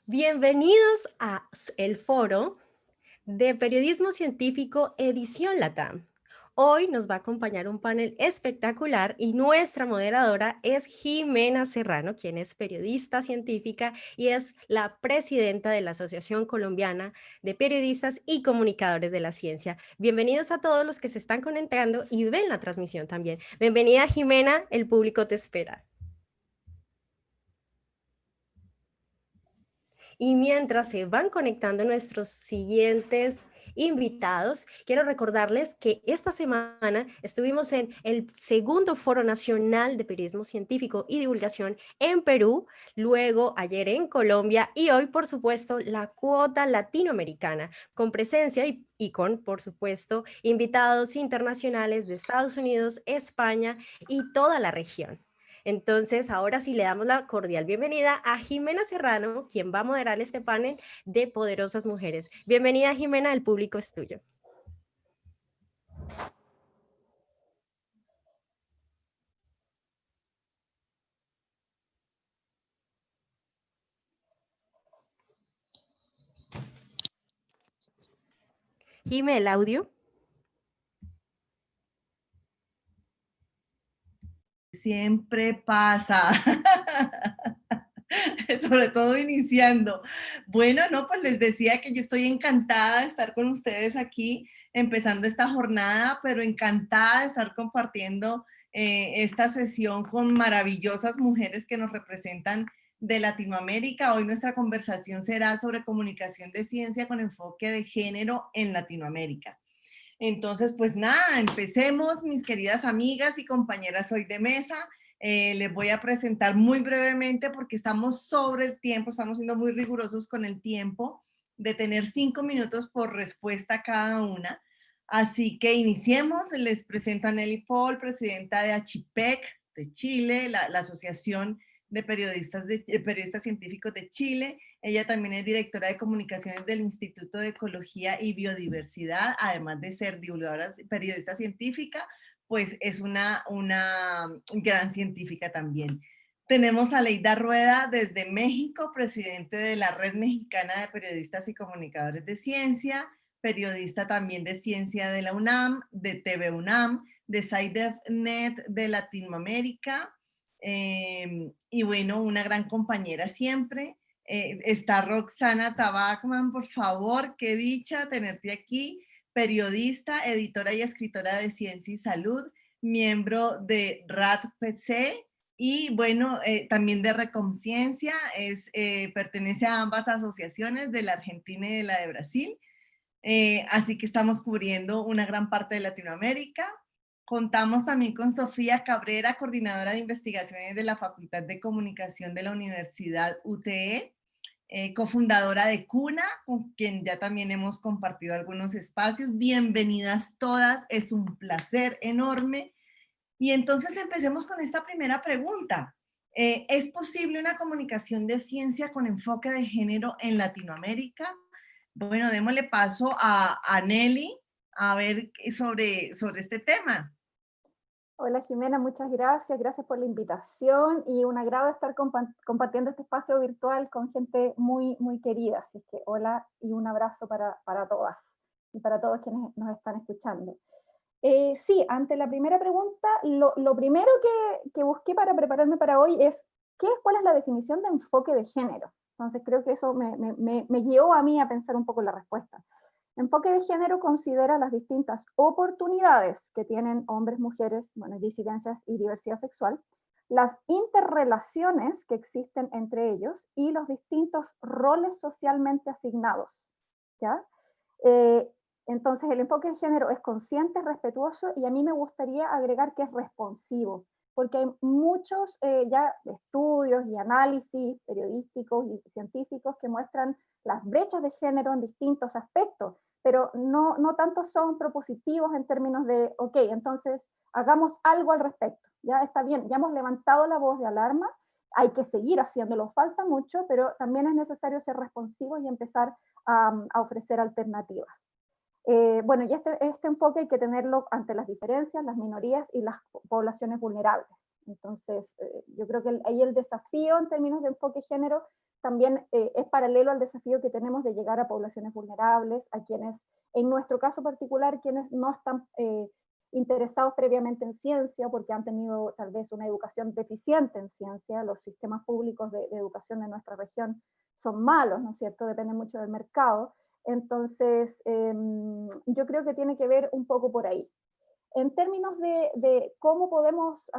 Bienvenidos a el foro de Periodismo Científico Edición Latam. Hoy nos va a acompañar un panel espectacular y nuestra moderadora es Jimena Serrano, quien es periodista científica y es la presidenta de la Asociación Colombiana de Periodistas y Comunicadores de la Ciencia. Bienvenidos a todos los que se están conectando y ven la transmisión también. Bienvenida, Jimena, el público te espera. Y mientras se van conectando nuestros siguientes invitados, quiero recordarles que esta semana estuvimos en el segundo Foro Nacional de Periodismo Científico y Divulgación en Perú, luego ayer en Colombia y hoy, por supuesto, la cuota latinoamericana, con presencia y con, por supuesto, invitados internacionales de Estados Unidos, España y toda la región. Entonces, ahora sí le damos la cordial bienvenida a Jimena Serrano, quien va a moderar este panel de poderosas mujeres. Bienvenida, Jimena, el público es tuyo. Jimena, el audio. Siempre pasa, sobre todo iniciando. Bueno, no, pues les decía que yo estoy encantada de estar con ustedes aquí, empezando esta jornada, pero encantada de estar compartiendo esta sesión con maravillosas mujeres que nos representan de Latinoamérica. Hoy nuestra conversación será sobre comunicación de ciencia con enfoque de género en Latinoamérica. Entonces, pues nada, empecemos, mis queridas amigas y compañeras hoy de mesa. Les voy a presentar muy brevemente porque estamos sobre el tiempo, estamos siendo muy rigurosos con el tiempo de tener 5 minutos por respuesta cada una. Así que iniciemos. Les presento a Nelly Paul, presidenta de ACHIPEC de Chile, la Asociación de Periodistas Científicos de Chile. Ella también es directora de comunicaciones del Instituto de Ecología y Biodiversidad, además de ser divulgadora, periodista científica, pues es una gran científica también. Tenemos a Leida Rueda desde México, presidente de la Red Mexicana de Periodistas y Comunicadores de Ciencia, periodista también de ciencia de la UNAM, de TV UNAM, de SciDevNet de Latinoamérica, y bueno, una gran compañera siempre. Está Roxana Tabacman, por favor, qué dicha tenerte aquí, periodista, editora y escritora de Ciencia y Salud, miembro de RADPC y bueno, también de Reconciencia, pertenece a ambas asociaciones, de la Argentina y de la de Brasil. Así que estamos cubriendo una gran parte de Latinoamérica. Contamos también con Sofía Cabrera, coordinadora de investigaciones de la Facultad de Comunicación de la Universidad UTE, cofundadora de CUNA, con quien ya también hemos compartido algunos espacios. Bienvenidas todas, es un placer enorme. Y entonces empecemos con esta primera pregunta. ¿Es posible una comunicación de ciencia con enfoque de género en Latinoamérica? Bueno, démosle paso a Nelly a ver sobre este tema. Hola Jimena, muchas gracias, gracias por la invitación y un agrado estar compartiendo este espacio virtual con gente muy, muy querida. Así que hola y un abrazo para todas y para todos quienes nos están escuchando. Sí, ante la primera pregunta, lo primero que busqué para prepararme para hoy es cuál es la definición de enfoque de género. Entonces creo que eso me guió a mí a pensar un poco la respuesta. Enfoque de género considera las distintas oportunidades que tienen hombres, mujeres, bueno, disidencias y diversidad sexual, las interrelaciones que existen entre ellos y los distintos roles socialmente asignados, ¿ya? Entonces, el enfoque de género es consciente, respetuoso y a mí me gustaría agregar que es responsivo, porque hay muchos ya estudios y análisis periodísticos y científicos que muestran las brechas de género en distintos aspectos, pero no tanto son propositivos en términos de, ok, entonces hagamos algo al respecto, ya está bien, ya hemos levantado la voz de alarma, hay que seguir haciéndolo, falta mucho, pero también es necesario ser responsivos y empezar a ofrecer alternativas. Bueno, y este enfoque hay que tenerlo ante las diferencias, las minorías y las poblaciones vulnerables. Entonces, yo creo que ahí el desafío en términos de enfoque género también es paralelo al desafío que tenemos de llegar a poblaciones vulnerables, a quienes, en nuestro caso particular, quienes no están interesados previamente en ciencia, porque han tenido tal vez una educación deficiente en ciencia. Los sistemas públicos de educación de nuestra región son malos, ¿no es cierto? Dependen mucho del mercado. Entonces, yo creo que tiene que ver un poco por ahí. En términos de cómo podemos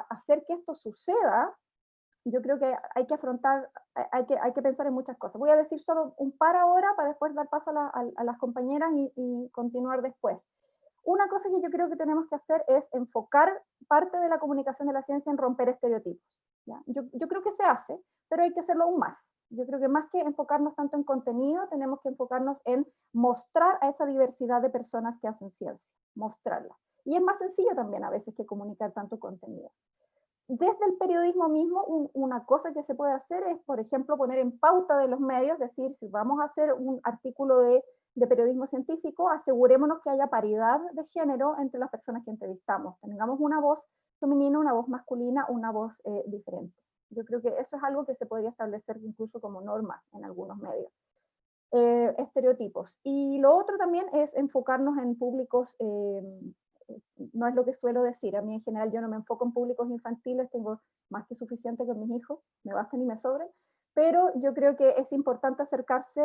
hacer que esto suceda, yo creo que hay que afrontar, hay que pensar en muchas cosas. Voy a decir solo un par ahora para después dar paso a las compañeras y continuar después. Una cosa que yo creo que tenemos que hacer es enfocar parte de la comunicación de la ciencia en romper estereotipos, ¿ya? Yo creo que se hace, pero hay que hacerlo aún más. Yo creo que más que enfocarnos tanto en contenido, tenemos que enfocarnos en mostrar a esa diversidad de personas que hacen ciencia, mostrarla. Y es más sencillo también a veces que comunicar tanto contenido. Desde el periodismo mismo, una cosa que se puede hacer es, por ejemplo, poner en pauta de los medios, decir, si vamos a hacer un artículo de periodismo científico, asegurémonos que haya paridad de género entre las personas que entrevistamos. Tengamos una voz femenina, una voz masculina, una voz diferente. Yo creo que eso es algo que se podría establecer incluso como norma en algunos medios. Estereotipos. Y lo otro también es enfocarnos en públicos, no es lo que suelo decir, a mí en general yo no me enfoco en públicos infantiles, tengo más que suficiente con mis hijos, me bastan y me sobran, pero yo creo que es importante acercarse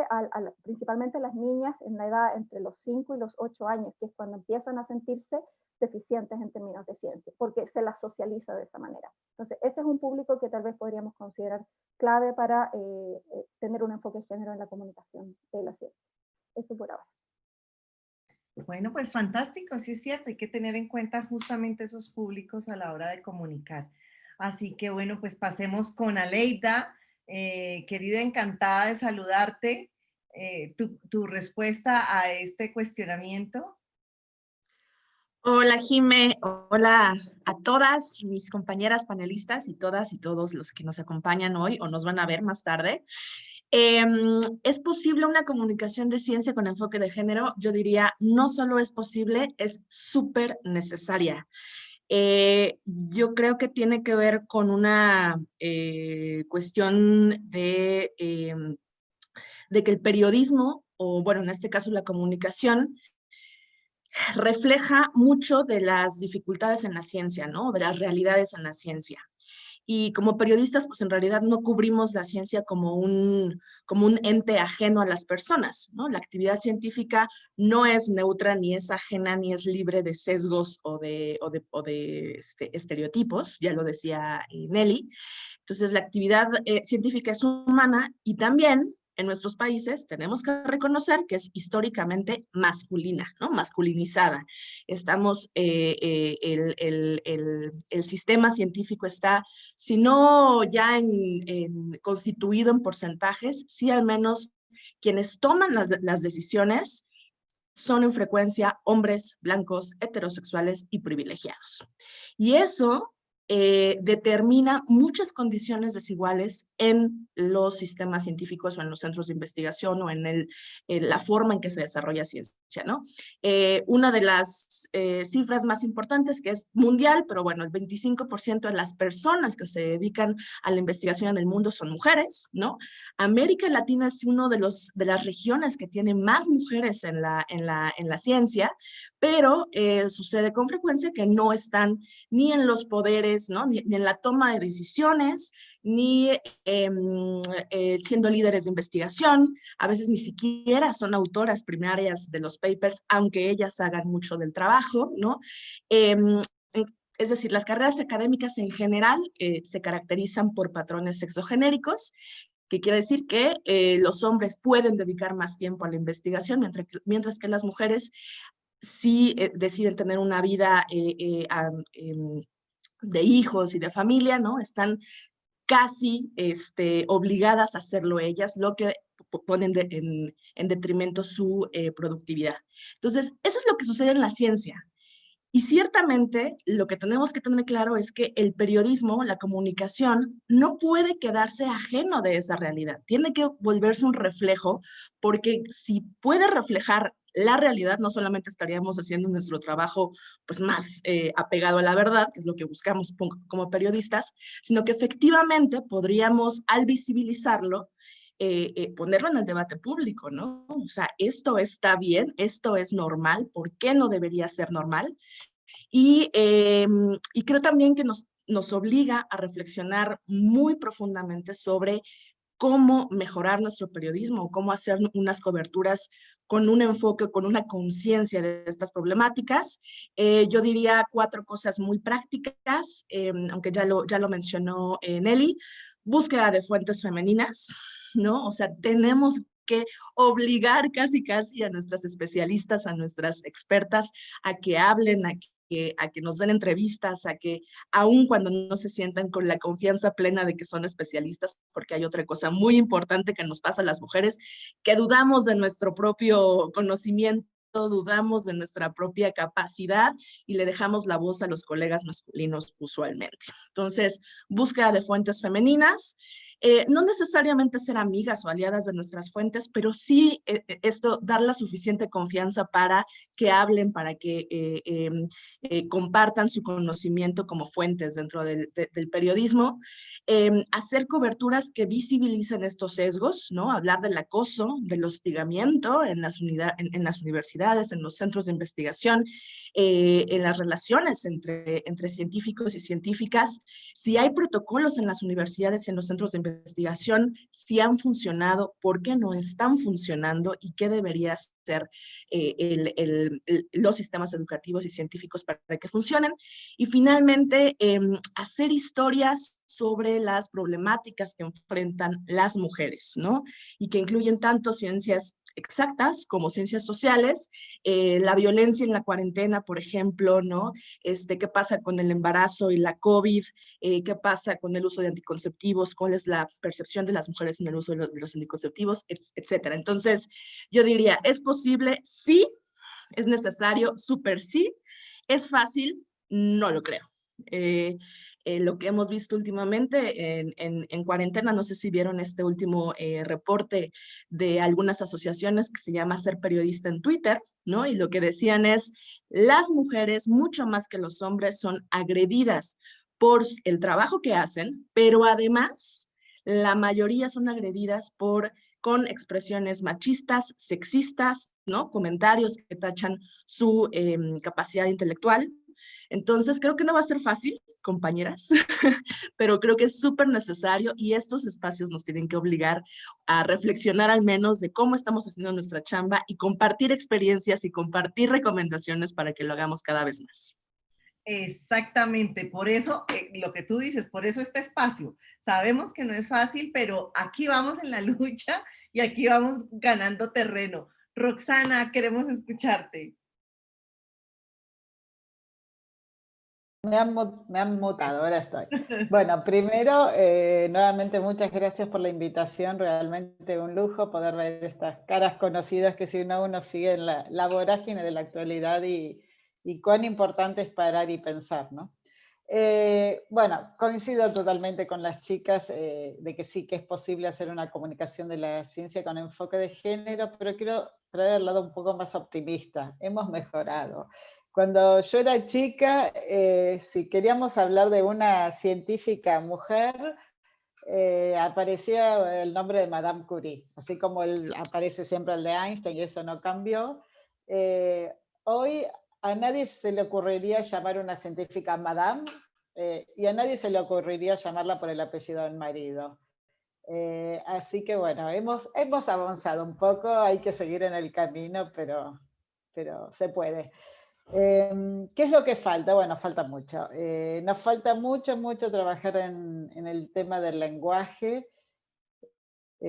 principalmente a las niñas en la edad entre los 5 y los 8 años, que es cuando empiezan a sentirse deficientes en términos de ciencia, porque se las socializa de esa manera. Entonces, ese es un público que tal vez podríamos considerar clave para tener un enfoque de género en la comunicación de la ciencia. Eso por ahora. Bueno, pues fantástico, sí es cierto, hay que tener en cuenta justamente esos públicos a la hora de comunicar. Así que bueno, pues pasemos con Aleida. Querida, encantada de saludarte. Tu respuesta a este cuestionamiento. Hola Jime, hola a todas mis compañeras panelistas y todas y todos los que nos acompañan hoy o nos van a ver más tarde. ¿Es posible una comunicación de ciencia con enfoque de género? Yo diría, no solo es posible, es súper necesaria. Yo creo que tiene que ver con una cuestión de que el periodismo, o bueno, en este caso la comunicación, refleja mucho de las dificultades en la ciencia, ¿no? De las realidades en la ciencia. Y como periodistas, pues en realidad no cubrimos la ciencia como un ente ajeno a las personas, ¿no? La actividad científica no es neutra, ni es ajena, ni es libre de sesgos o de estereotipos, ya lo decía Nelly. Entonces, la actividad científica es humana y también en nuestros países tenemos que reconocer que es históricamente masculina, ¿no? Masculinizada. Estamos, el sistema científico está, si no ya constituido en porcentajes, sí al menos quienes toman las decisiones son en frecuencia hombres blancos, heterosexuales y privilegiados. Y eso determina muchas condiciones desiguales en los sistemas científicos o en los centros de investigación o en la forma en que se desarrolla ciencia, ¿no? Una de las cifras más importantes, que es mundial, pero bueno, el 25% de las personas que se dedican a la investigación en el mundo son mujeres, ¿no? América Latina es una de las regiones que tiene más mujeres en la ciencia, pero sucede con frecuencia que no están ni en los poderes, ¿no? ni en la toma de decisiones, ni siendo líderes de investigación, a veces ni siquiera son autoras primarias de los papers, aunque ellas hagan mucho del trabajo, ¿no? Es decir, las carreras académicas en general se caracterizan por patrones sexogenéricos, que quiere decir que los hombres pueden dedicar más tiempo a la investigación, mientras que las mujeres sí deciden tener una vida de hijos y de familia, ¿no? Están casi obligadas a hacerlo ellas, lo que ponen en detrimento su productividad. Entonces, eso es lo que sucede en la ciencia. Y ciertamente lo que tenemos que tener claro es que el periodismo, la comunicación, no puede quedarse ajeno de esa realidad. Tiene que volverse un reflejo, porque si puede reflejar la realidad, no solamente estaríamos haciendo nuestro trabajo pues, más apegado a la verdad, que es lo que buscamos como periodistas, sino que efectivamente podríamos, al visibilizarlo, ponerlo en el debate público, ¿no? O sea, esto está bien, esto es normal, ¿por qué no debería ser normal? Y creo también que nos obliga a reflexionar muy profundamente sobre cómo mejorar nuestro periodismo, cómo hacer unas coberturas con un enfoque, con una conciencia de estas problemáticas. Yo diría 4 cosas muy prácticas, aunque ya lo mencionó Nelly. Búsqueda de fuentes femeninas, ¿no? O sea, tenemos que obligar casi a nuestras especialistas, a nuestras expertas, a que hablen, a que nos den entrevistas, a que aun cuando no se sientan con la confianza plena de que son especialistas, porque hay otra cosa muy importante que nos pasa a las mujeres, que dudamos de nuestro propio conocimiento, dudamos de nuestra propia capacidad y le dejamos la voz a los colegas masculinos usualmente. Entonces, búsqueda de fuentes femeninas, no necesariamente ser amigas o aliadas de nuestras fuentes, pero sí esto, dar la suficiente confianza para que hablen, para que compartan su conocimiento como fuentes dentro del periodismo, hacer coberturas que visibilicen estos sesgos, ¿no? Hablar del acoso, del hostigamiento en las universidades, en los centros de investigación, en las relaciones entre científicos y científicas. Si hay protocolos en las universidades y en los centros de investigación, si han funcionado, por qué no están funcionando y qué debería ser los sistemas educativos y científicos para que funcionen. Y finalmente, hacer historias sobre las problemáticas que enfrentan las mujeres, ¿no? Y que incluyen tanto ciencias exactas como ciencias sociales, la violencia en la cuarentena, por ejemplo, ¿no? ¿Qué pasa con el embarazo y la COVID? ¿Qué pasa con el uso de anticonceptivos? ¿Cuál es la percepción de las mujeres en el uso de los anticonceptivos? Etcétera. Entonces, yo diría, ¿es posible? Sí. ¿Es necesario? Súper sí. ¿Es fácil? No lo creo. Lo que hemos visto últimamente en cuarentena, no sé si vieron este último reporte de algunas asociaciones que se llama Ser Periodista en Twitter, ¿no? Y lo que decían es, las mujeres, mucho más que los hombres, son agredidas por el trabajo que hacen, pero además la mayoría son agredidas con expresiones machistas, sexistas, ¿no? Comentarios que tachan su capacidad intelectual. Entonces, creo que no va a ser fácil, compañeras, pero creo que es súper necesario y estos espacios nos tienen que obligar a reflexionar al menos de cómo estamos haciendo nuestra chamba y compartir experiencias y compartir recomendaciones para que lo hagamos cada vez más. Exactamente, por eso lo que tú dices, por eso este espacio. Sabemos que no es fácil, pero aquí vamos en la lucha y aquí vamos ganando terreno. Roxana, queremos escucharte. Me han mutado, ahora estoy. Bueno, primero, nuevamente muchas gracias por la invitación, realmente un lujo poder ver estas caras conocidas que si uno sigue en la vorágine de la actualidad y cuán importante es parar y pensar, ¿no? Bueno, coincido totalmente con las chicas de que sí que es posible hacer una comunicación de la ciencia con enfoque de género, pero quiero traer el lado un poco más optimista. Hemos mejorado. Cuando yo era chica, si queríamos hablar de una científica mujer, aparecía el nombre de Madame Curie, así como aparece siempre el de Einstein y eso no cambió. Hoy a nadie se le ocurriría llamar a una científica Madame y a nadie se le ocurriría llamarla por el apellido del marido. Así que bueno, hemos avanzado un poco, hay que seguir en el camino, pero se puede. ¿Qué es lo que falta? Bueno, falta mucho. Nos falta mucho trabajar en el tema del lenguaje. A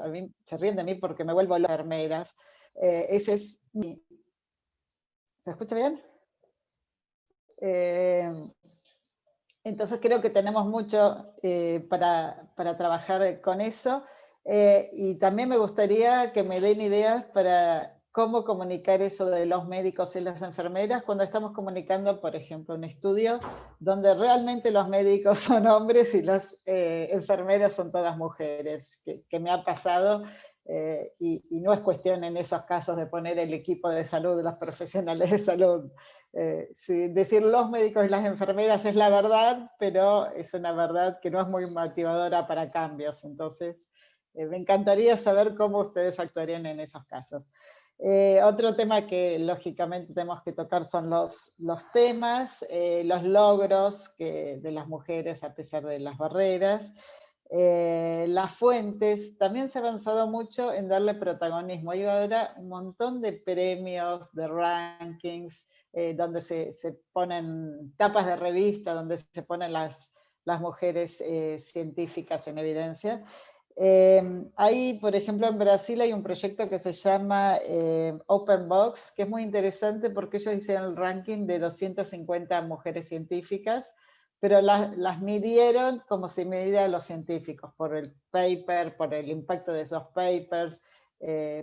mí se ríen de mí porque me vuelvo las enfermeras. Ese es mi... ¿Se escucha bien? Entonces creo que tenemos mucho para trabajar con eso y también me gustaría que me den ideas para cómo comunicar eso de los médicos y las enfermeras cuando estamos comunicando, por ejemplo, un estudio donde realmente los médicos son hombres y las enfermeras son todas mujeres, que me ha pasado y no es cuestión en esos casos de poner el equipo de salud, los profesionales de salud. Sí, decir los médicos y las enfermeras es la verdad, pero es una verdad que no es muy motivadora para cambios. Entonces, me encantaría saber cómo ustedes actuarían en esos casos. Otro tema que lógicamente tenemos que tocar son los temas, los logros de las mujeres a pesar de las barreras. Las fuentes, también se ha avanzado mucho en darle protagonismo. Hay ahora un montón de premios, de rankings, donde se ponen tapas de revista, donde se ponen las mujeres científicas en evidencia. Ahí, por ejemplo, en Brasil hay un proyecto que se llama Open Box, que es muy interesante porque ellos hicieron el ranking de 250 mujeres científicas, pero las midieron como se midieran los científicos, por el paper, por el impacto de esos papers,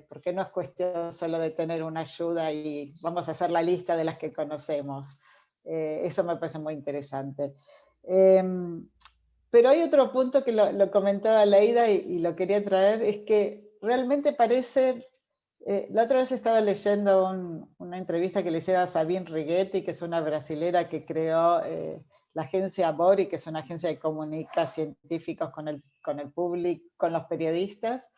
porque no es cuestión solo de tener una ayuda y vamos a hacer la lista de las que conocemos. Eso me parece muy interesante. Pero hay otro punto que lo comentaba Leida y lo quería traer, es que realmente parece... la otra vez estaba leyendo una entrevista que le hicieron a Sabine Righetti, que es una brasilera que creó la agencia Bori, que es una agencia que comunica científicos con el público, con los periodistas,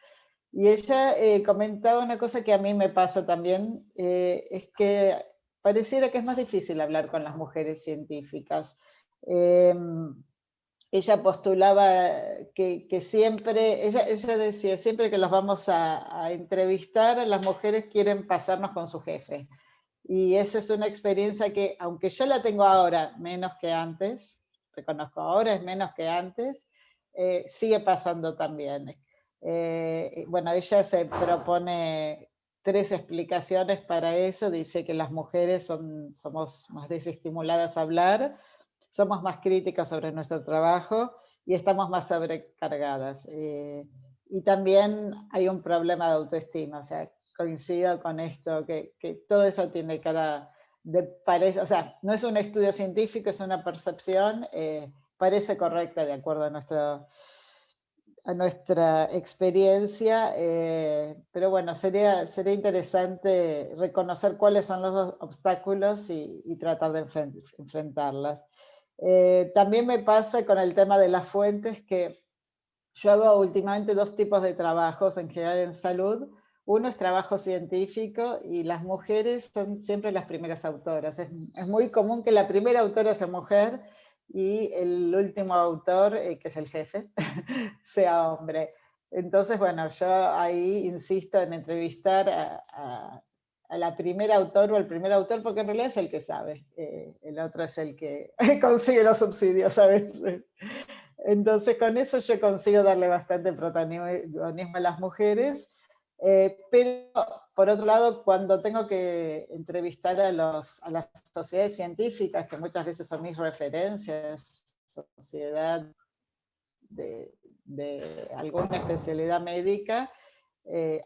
y ella comentaba una cosa que a mí me pasa también, es que pareciera que es más difícil hablar con las mujeres científicas. Ella postulaba que siempre, ella decía, siempre que los vamos a entrevistar, las mujeres quieren pasarnos con su jefe. Y esa es una experiencia que, aunque yo la tengo ahora menos que antes, reconozco ahora es menos que antes, sigue pasando también. Bueno, ella se propone 3 explicaciones para eso. Dice que las mujeres somos más desestimuladas a hablar, somos más críticas sobre nuestro trabajo y estamos más sobrecargadas. Y también hay un problema de autoestima, o sea, coincido con esto, que todo eso tiene cara de parece, o sea, no es un estudio científico, es una percepción, parece correcta de acuerdo a nuestra experiencia, pero bueno, sería interesante reconocer cuáles son los obstáculos y tratar de enfrentarlas. También me pasa con el tema de las fuentes que yo hago últimamente 2 tipos de trabajos en general en salud. Uno es trabajo científico y las mujeres son siempre las primeras autoras. Es muy común que la primera autora sea mujer y el último autor, que es el jefe, sea hombre. Entonces, bueno, yo ahí insisto en entrevistar a la primera autor o al primer autor, porque en realidad es el que sabe. El otro es el que consigue los subsidios a veces. Entonces, con eso yo consigo darle bastante protagonismo a las mujeres, pero por otro lado, cuando tengo que entrevistar a las sociedades científicas, que muchas veces son mis referencias, sociedad de alguna especialidad médica,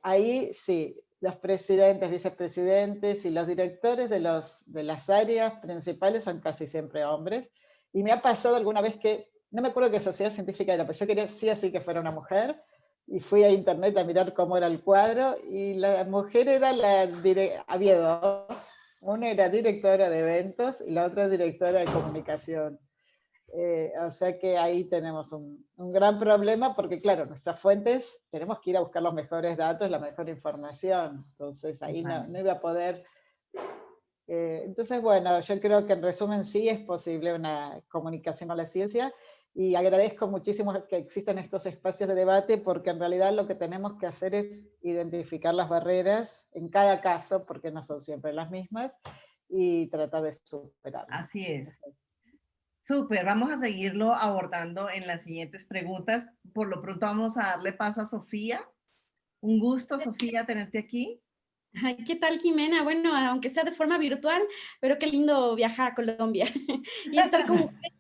ahí sí, los presidentes, vicepresidentes y los directores de las áreas principales son casi siempre hombres, y me ha pasado alguna vez que no me acuerdo qué sociedad científica era, pero yo quería sí así que fuera una mujer, y fui a internet a mirar cómo era el cuadro, y la mujer era había 2, una era directora de eventos y la otra directora de comunicación. O sea que ahí tenemos un gran problema, porque claro, nuestras fuentes, tenemos que ir a buscar los mejores datos, la mejor información, entonces ahí no iba a poder... entonces, bueno, yo creo que en resumen sí es posible una comunicación a la ciencia, y agradezco muchísimo que existan estos espacios de debate, porque en realidad lo que tenemos que hacer es identificar las barreras en cada caso, porque no son siempre las mismas, y tratar de superarlas. Así es. Súper, vamos a seguirlo abordando en las siguientes preguntas. Por lo pronto vamos a darle paso a Sofía. Un gusto, Sofía, tenerte aquí. ¿Qué tal, Jimena? Bueno, aunque sea de forma virtual, pero qué lindo viajar a Colombia y estar con mujeres,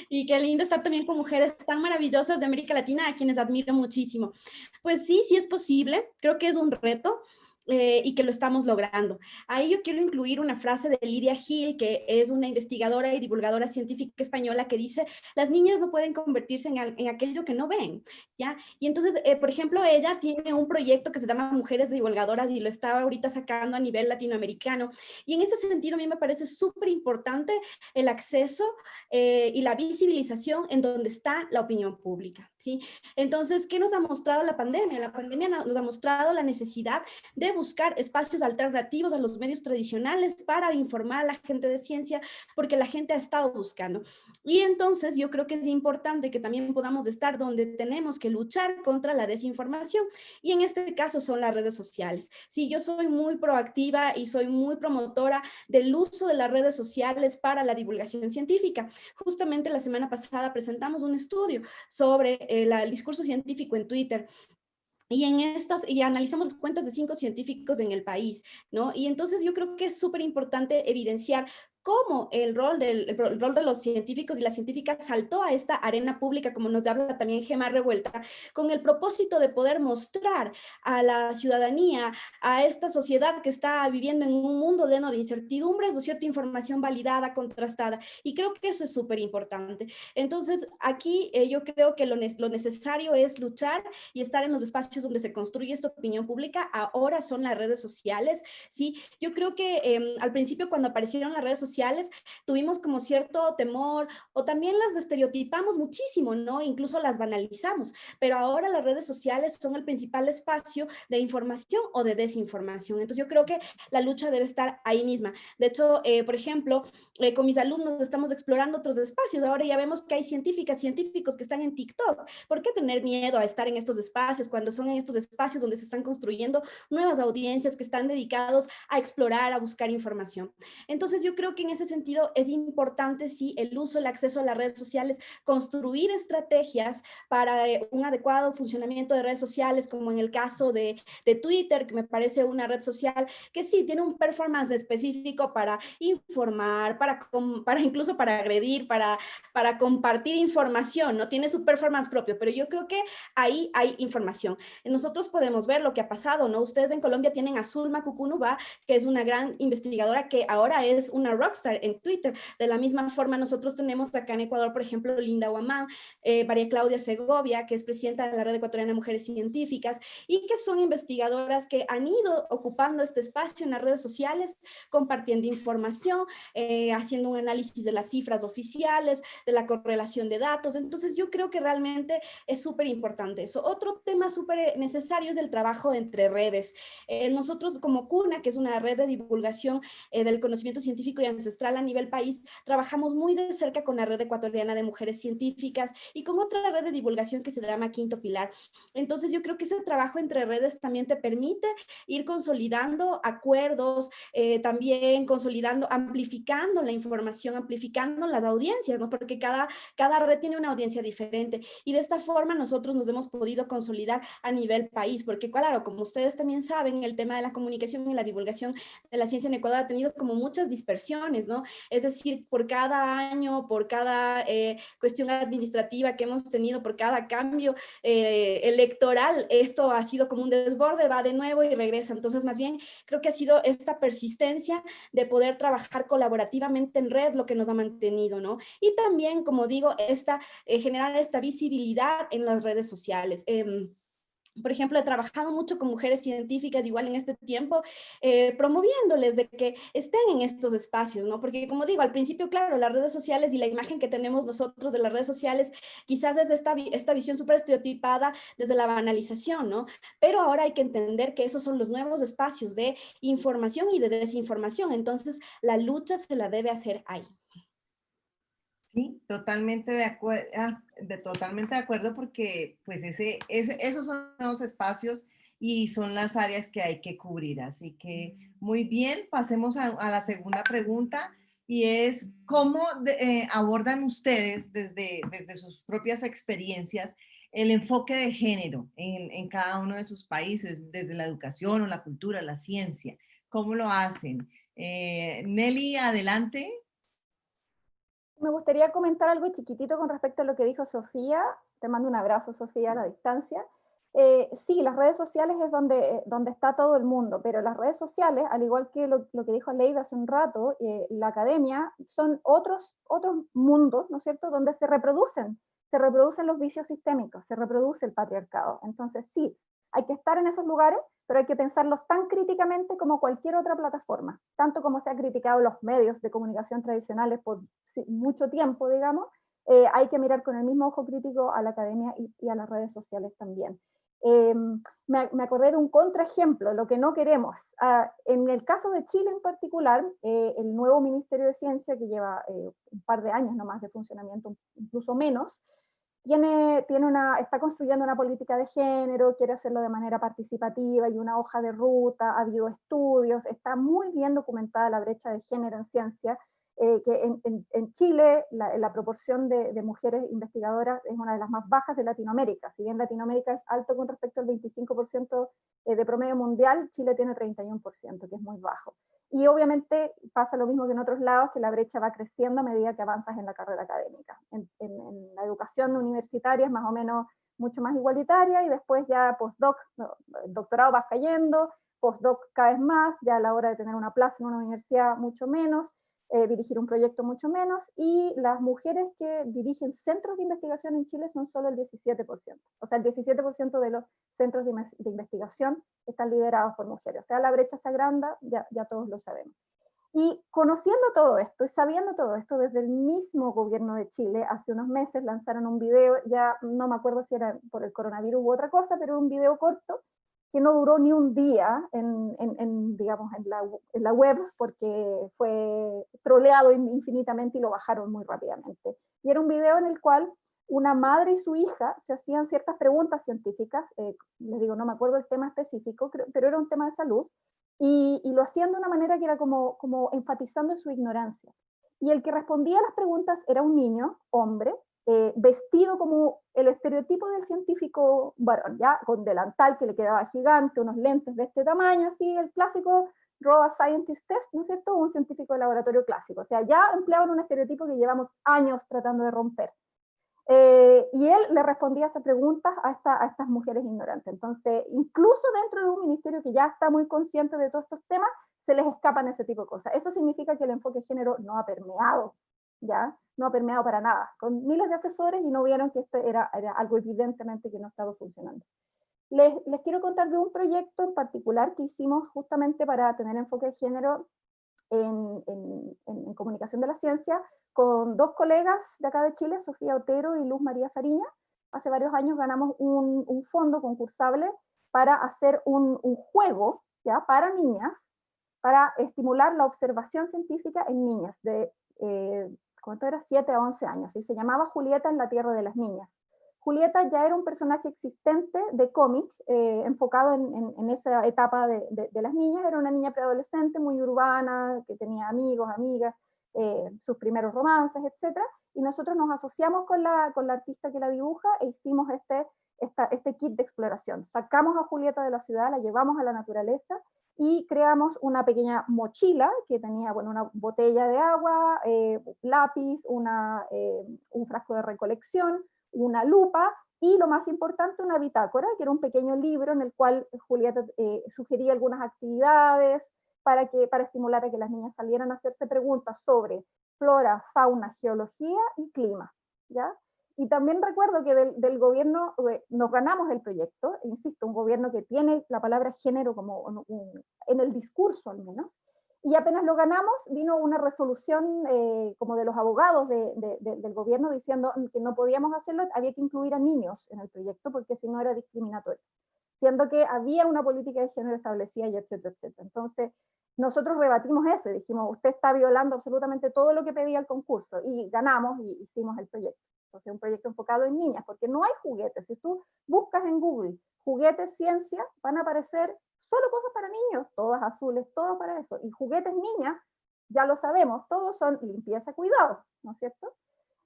y qué lindo estar también con mujeres tan maravillosas de América Latina, a quienes admiro muchísimo. Pues sí, sí es posible, creo que es un reto. y que lo estamos logrando. Ahí yo quiero incluir una frase de Lydia Hill, que es una investigadora y divulgadora científica española, que dice: las niñas no pueden convertirse en aquello que no ven, ¿ya? Y entonces, por ejemplo, ella tiene un proyecto que se llama Mujeres Divulgadoras y lo está ahorita sacando a nivel latinoamericano. Y en ese sentido, a mí me parece súper importante el acceso y la visibilización en donde está la opinión pública, ¿sí? Entonces, ¿qué nos ha mostrado la pandemia? La pandemia nos ha mostrado la necesidad de buscar espacios alternativos a los medios tradicionales para informar a la gente de ciencia, porque la gente ha estado buscando. Y entonces yo creo que es importante que también podamos estar donde tenemos que luchar contra la desinformación, y en este caso son las redes sociales. Sí, yo soy muy proactiva y soy muy promotora del uso de las redes sociales para la divulgación científica. Justamente la semana pasada presentamos un estudio sobre el discurso científico en Twitter. Y analizamos las cuentas de 5 científicos en el país, ¿no? Y entonces yo creo que es súper importante evidenciar cómo el rol de los científicos y las científicas saltó a esta arena pública, como nos habla también Gemma Revuelta, con el propósito de poder mostrar a la ciudadanía, a esta sociedad que está viviendo en un mundo lleno de incertidumbres, ¿no es cierto?, información validada, contrastada. Y creo que eso es súper importante. Entonces, aquí yo creo que lo necesario es luchar y estar en los espacios donde se construye esta opinión pública. Ahora son las redes sociales, ¿sí? Yo creo que al principio, cuando aparecieron las redes sociales, tuvimos como cierto temor, o también las estereotipamos muchísimo, ¿no? Incluso las banalizamos, pero ahora las redes sociales son el principal espacio de información o de desinformación. Entonces yo creo que la lucha debe estar ahí misma. De hecho, por ejemplo, con mis alumnos estamos explorando otros espacios. Ahora ya vemos que hay científicas, científicos que están en TikTok. ¿Por qué tener miedo a estar en estos espacios cuando son en estos espacios donde se están construyendo nuevas audiencias que están dedicados a explorar, a buscar información? Entonces yo creo que en ese sentido es importante, sí, el uso, el acceso a las redes sociales, construir estrategias para un adecuado funcionamiento de redes sociales, como en el caso de Twitter, que me parece una red social que sí tiene un performance específico para informar, para incluso para agredir, para compartir información, no tiene su performance propio, pero yo creo que ahí hay información. Nosotros podemos ver lo que ha pasado, ¿no? Ustedes en Colombia tienen a Zulma Cucunubá, que es una gran investigadora que ahora es una rockstar en Twitter. De la misma forma, nosotros tenemos acá en Ecuador, por ejemplo, Linda Guamán, María Claudia Segovia, que es presidenta de la Red Ecuatoriana de Mujeres Científicas, y que son investigadoras que han ido ocupando este espacio en las redes sociales, compartiendo información, haciendo un análisis de las cifras oficiales, de la correlación de datos. Entonces yo creo que realmente es súper importante eso. Otro tema súper necesario es el trabajo entre redes. Nosotros como CUNA, que es una red de divulgación del conocimiento científico y ancestral a nivel país, trabajamos muy de cerca con la Red Ecuatoriana de Mujeres Científicas y con otra red de divulgación que se llama Quinto Pilar. Entonces yo creo que ese trabajo entre redes también te permite ir consolidando acuerdos, también consolidando, amplificando la información, amplificando las audiencias, ¿no? Porque cada red tiene una audiencia diferente, y de esta forma nosotros nos hemos podido consolidar a nivel país, porque claro, como ustedes también saben, el tema de la comunicación y la divulgación de la ciencia en Ecuador ha tenido como muchas dispersiones, ¿no? Es decir, por cada año, por cada cuestión administrativa que hemos tenido, por cada cambio electoral, esto ha sido como un desborde, va de nuevo y regresa. Entonces, más bien, creo que ha sido esta persistencia de poder trabajar colaborativamente en red lo que nos ha mantenido, ¿no? Y también, como digo, generar esta visibilidad en las redes sociales. Por ejemplo, he trabajado mucho con mujeres científicas igual en este tiempo, promoviéndoles de que estén en estos espacios, ¿no? Porque como digo, al principio, claro, las redes sociales y la imagen que tenemos nosotros de las redes sociales quizás es esta visión súper estereotipada desde la banalización, ¿no? Pero ahora hay que entender que esos son los nuevos espacios de información y de desinformación. Entonces, la lucha se la debe hacer ahí. Sí, totalmente totalmente de acuerdo, porque pues esos son los espacios y son las áreas que hay que cubrir. Así que muy bien, pasemos a la segunda pregunta, y es ¿cómo abordan ustedes desde sus propias experiencias el enfoque de género en cada uno de sus países, desde la educación o la cultura, la ciencia? ¿Cómo lo hacen? Nelly, adelante. Me gustaría comentar algo chiquitito con respecto a lo que dijo Sofía. Te mando un abrazo, Sofía, a la distancia. Sí, las redes sociales es donde está todo el mundo, pero las redes sociales, al igual que lo que dijo Leida hace un rato, la academia, son otros mundos, ¿no es cierto?, donde se reproducen los vicios sistémicos, se reproduce el patriarcado. Entonces sí, hay que estar en esos lugares, pero hay que pensarlos tan críticamente como cualquier otra plataforma, tanto como se ha criticado los medios de comunicación tradicionales por mucho tiempo, digamos, hay que mirar con el mismo ojo crítico a la academia y a las redes sociales también. Me acordé de un contraejemplo, lo que no queremos. En el caso de Chile en particular, el nuevo Ministerio de Ciencia, que lleva un par de años nomás de funcionamiento, incluso menos, está construyendo una política de género, quiere hacerlo de manera participativa y una hoja de ruta, ha habido estudios, está muy bien documentada la brecha de género en ciencia, que en Chile la proporción de mujeres investigadoras es una de las más bajas de Latinoamérica. Si bien Latinoamérica es alto con respecto al 25% de promedio mundial, Chile tiene 31%, que es muy bajo. Y obviamente pasa lo mismo que en otros lados, que la brecha va creciendo a medida que avanzas en la carrera académica. En la educación universitaria es más o menos mucho más igualitaria, y después ya postdoc, doctorado vas cayendo, postdoc cada vez más, ya a la hora de tener una plaza en una universidad mucho menos, dirigir un proyecto mucho menos, y las mujeres que dirigen centros de investigación en Chile son solo el 17%. O sea, el 17% de los centros de investigación están liderados por mujeres. O sea, la brecha se agranda, ya todos lo sabemos. Y conociendo todo esto y sabiendo todo esto, desde el mismo gobierno de Chile, hace unos meses lanzaron un video, ya no me acuerdo si era por el coronavirus u otra cosa, pero un video corto que no duró ni un día digamos, en la web, porque fue troleado infinitamente y lo bajaron muy rápidamente. Y era un video en el cual una madre y su hija se hacían ciertas preguntas científicas, les digo, no me acuerdo el tema específico, pero era un tema de salud, y lo hacían de una manera que era como enfatizando en su ignorancia. Y el que respondía a las preguntas era un niño, hombre, vestido como el estereotipo del científico varón, ya con delantal que le quedaba gigante, unos lentes de este tamaño, así el clásico Raw Scientist Test, ¿no es cierto? Un científico de laboratorio clásico. O sea, ya empleaban un estereotipo que llevamos años tratando de romper. Y él le respondía a estas preguntas a estas mujeres ignorantes. Entonces, incluso dentro de un ministerio que ya está muy consciente de todos estos temas, se les escapan ese tipo de cosas. Eso significa que el enfoque de género no ha permeado, ¿ya? No ha permeado para nada, con miles de asesores, y no vieron que esto era algo evidentemente que no estaba funcionando. Les quiero contar de un proyecto en particular que hicimos justamente para tener enfoque de género en comunicación de la ciencia, con dos colegas de acá de Chile, Sofía Otero y Luz María Fariña. Hace varios años ganamos un fondo concursable para hacer un juego, ¿ya?, para niñas, para estimular la observación científica en niñas de, ¿cuánto era?, 7 a 11 años, y se llamaba Julieta en la Tierra de las Niñas. Julieta ya era un personaje existente de cómic, enfocado en esa etapa de las niñas. Era una niña preadolescente muy urbana, que tenía amigos, amigas, sus primeros romances, etc. Y nosotros nos asociamos con la artista que la dibuja e hicimos este kit de exploración. Sacamos a Julieta de la ciudad, la llevamos a la naturaleza y creamos una pequeña mochila que tenía, bueno, una botella de agua, lápiz, un frasco de recolección, una lupa, y lo más importante, una bitácora, que era un pequeño libro en el cual Julieta sugería algunas actividades para estimular a que las niñas salieran a hacerse preguntas sobre flora, fauna, geología y clima, ¿ya? Y también recuerdo que del gobierno nos ganamos el proyecto, insisto, un gobierno que tiene la palabra género como en el discurso al menos, y apenas lo ganamos, vino una resolución como de los abogados del gobierno diciendo que no podíamos hacerlo, había que incluir a niños en el proyecto porque si no era discriminatorio, siendo que había una política de género establecida y etcétera, etcétera. Entonces, nosotros rebatimos eso y dijimos, usted está violando absolutamente todo lo que pedía el concurso, y ganamos y hicimos el proyecto. Entonces, un proyecto enfocado en niñas, porque no hay juguetes. Si tú buscas en Google juguetes ciencia, van a aparecer solo cosas para niños, todas azules, todo para eso. Y juguetes niñas, ya lo sabemos, todos son limpieza, cuidado, ¿no es cierto?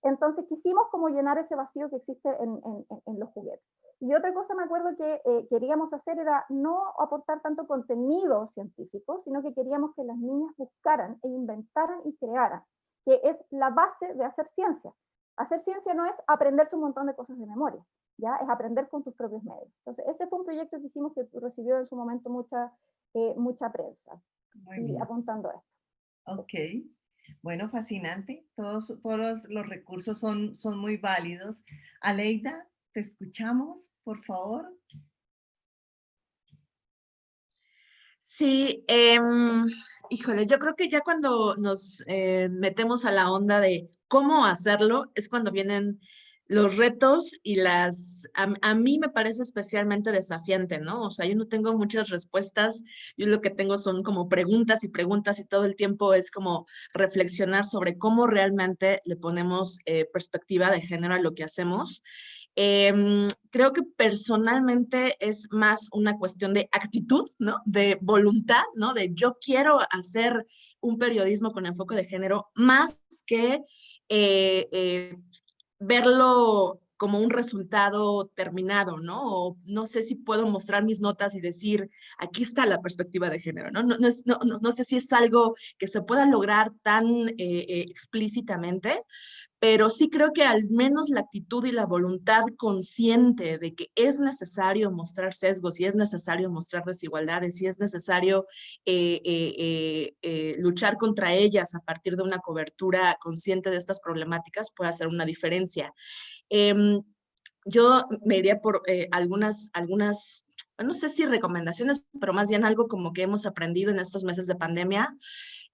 Entonces quisimos como llenar ese vacío que existe en los juguetes. Y otra cosa me acuerdo que queríamos hacer era no aportar tanto contenido científico, sino que queríamos que las niñas buscaran e inventaran y crearan, que es la base de hacer ciencia. Hacer ciencia no es aprenderse un montón de cosas de memoria. ¿ya? Es aprender con tus propios medios. Entonces, ese fue un proyecto que hicimos que recibió en su momento mucha prensa. Muy Y bien. apuntando a esto. Ok. Bueno, fascinante. Todos los recursos son muy válidos. Aleida, te escuchamos, por favor. Sí, híjole, yo creo que ya cuando nos metemos a la onda de cómo hacerlo, es cuando vienen los retos y a mí me parece especialmente desafiante, ¿no? O sea, yo no tengo muchas respuestas, yo lo que tengo son como preguntas y preguntas y todo el tiempo es como reflexionar sobre cómo realmente le ponemos perspectiva de género a lo que hacemos. Creo que personalmente es más una cuestión de actitud, ¿no? De voluntad, ¿no? De yo quiero hacer un periodismo con enfoque de género más que verlo como un resultado terminado, ¿no? O no sé si puedo mostrar mis notas y decir, aquí está la perspectiva de género, ¿no? No sé si es algo que se pueda lograr tan explícitamente, pero sí creo que al menos la actitud y la voluntad consciente de que es necesario mostrar sesgos y es necesario mostrar desigualdades y es necesario luchar contra ellas a partir de una cobertura consciente de estas problemáticas puede hacer una diferencia. Yo me iría por algunas, no sé si recomendaciones, pero más bien algo como que hemos aprendido en estos meses de pandemia.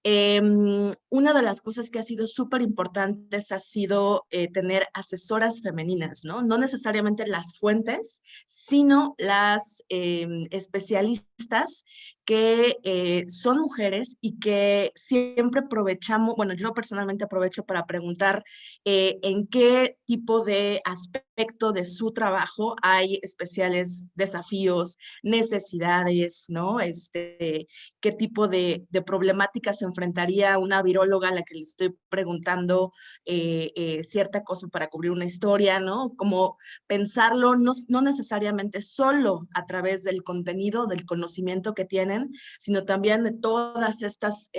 Una de las cosas que ha sido súper importantes ha sido tener asesoras femeninas, ¿no? No necesariamente las fuentes, sino las especialistas que son mujeres y que siempre aprovechamos, bueno, yo personalmente aprovecho para preguntar en qué tipo de aspecto de su trabajo hay especiales desafíos, necesidades, ¿no? Qué tipo de problemáticas se enfrentaría una viróloga a la que le estoy preguntando cierta cosa para cubrir una historia, ¿no? Como pensarlo no necesariamente solo a través del contenido, del conocimiento que tienen, sino también de todas estas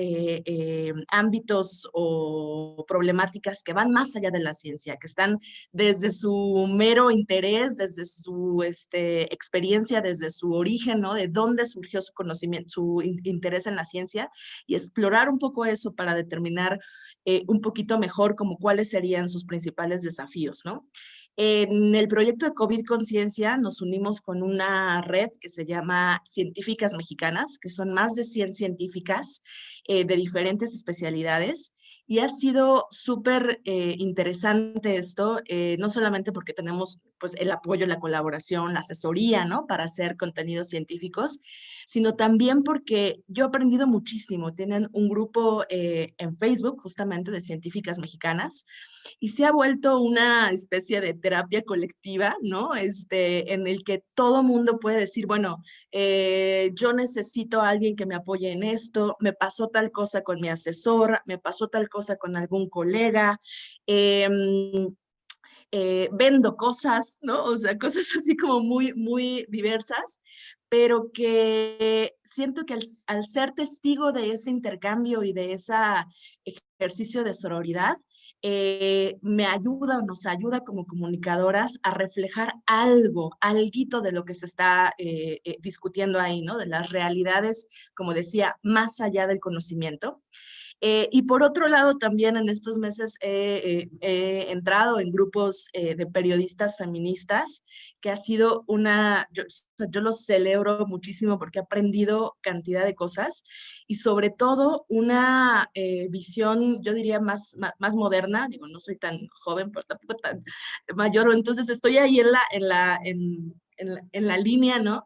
ámbitos o problemáticas que van más allá de la ciencia, que están desde su mero interés, desde su experiencia, desde su origen, ¿no? De dónde surgió su conocimiento, su interés en la ciencia, y explorar un poco eso para determinar un poquito mejor como cuáles serían sus principales desafíos, ¿no? En el proyecto de COVID Conciencia nos unimos con una red que se llama Científicas Mexicanas, que son más de 100 científicas de diferentes especialidades, y ha sido súper interesante esto, no solamente porque tenemos pues, el apoyo, la colaboración, la asesoría, ¿no? Para hacer contenidos científicos, sino también porque yo he aprendido muchísimo. Tienen un grupo en Facebook justamente de científicas mexicanas, y se ha vuelto una especie de terapia colectiva, ¿no? En el que todo mundo puede decir, bueno, yo necesito a alguien que me apoye en esto, me pasó tal cosa con mi asesor, me pasó tal cosa con algún colega, vendo cosas, ¿no? O sea, cosas así como muy, muy diversas, pero que siento que al ser testigo de ese intercambio y de ese ejercicio de sororidad, me ayuda o nos ayuda como comunicadoras a reflejar alguito de lo que se está discutiendo ahí, ¿no? De las realidades, como decía, más allá del conocimiento. Y por otro lado, también en estos meses he entrado en grupos de periodistas feministas, que ha sido yo los celebro muchísimo porque he aprendido cantidad de cosas y sobre todo una visión, yo diría, más moderna. Digo, no soy tan joven, pero tampoco tan mayor, entonces estoy ahí en la línea, ¿no?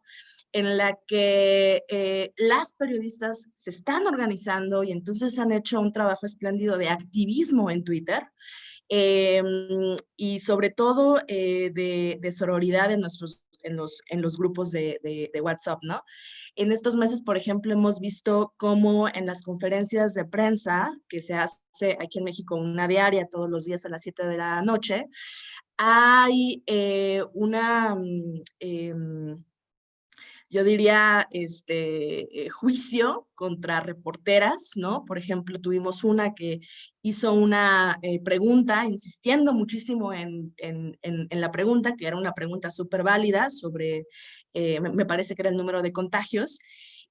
En la que las periodistas se están organizando y entonces han hecho un trabajo espléndido de activismo en Twitter, y sobre todo de sororidad en los grupos de WhatsApp, ¿no? En estos meses, por ejemplo, hemos visto cómo en las conferencias de prensa, que se hace aquí en México una diaria todos los días a las 7 de la noche, hay una yo diría, juicio contra reporteras, ¿no? Por ejemplo, tuvimos una que hizo una pregunta, insistiendo muchísimo en la pregunta, que era una pregunta súper válida sobre, me parece que era el número de contagios,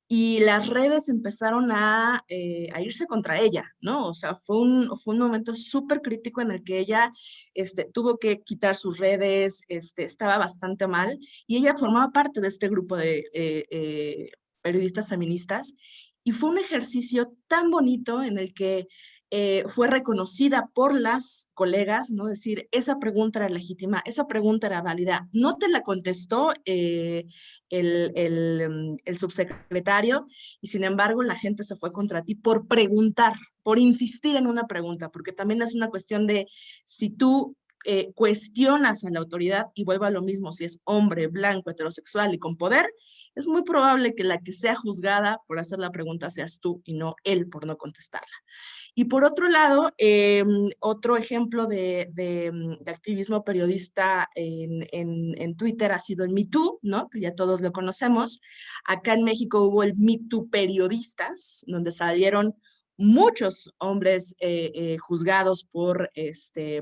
y las redes empezaron a irse contra ella, ¿no? O sea, fue un momento súper crítico en el que ella tuvo que quitar sus redes, estaba bastante mal, y ella formaba parte de este grupo de periodistas feministas, y fue un ejercicio tan bonito en el que fue reconocida por las colegas, ¿no? Es decir, esa pregunta era legítima, esa pregunta era válida. No te la contestó el subsecretario, y sin embargo la gente se fue contra ti por preguntar, por insistir en una pregunta, porque también es una cuestión de si tú cuestionas a la autoridad, y vuelvo a lo mismo, si es hombre, blanco, heterosexual y con poder, es muy probable que la que sea juzgada por hacer la pregunta seas tú y no él por no contestarla. Y por otro lado, otro ejemplo de activismo periodista en Twitter ha sido el Me Too, ¿no? Que ya todos lo conocemos. Acá en México hubo el Me Too Periodistas, donde salieron muchos hombres juzgados por,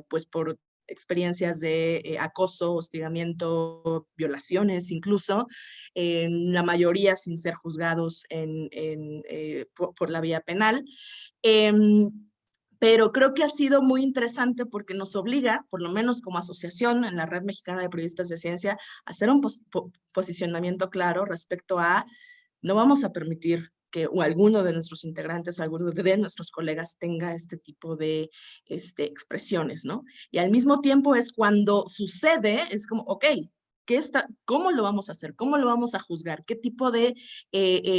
pues por experiencias de acoso, hostigamiento, violaciones incluso, la mayoría sin ser juzgados por la vía penal. Pero creo que ha sido muy interesante porque nos obliga, por lo menos como asociación en la Red Mexicana de Periodistas de Ciencia, a hacer un posicionamiento claro respecto a no vamos a permitir que alguno de nuestros integrantes, alguno de nuestros colegas tenga este tipo de expresiones, ¿no? Y al mismo tiempo es cuando sucede, es como, ok, ¿cómo lo vamos a hacer? ¿Cómo lo vamos a juzgar? ¿Qué tipo de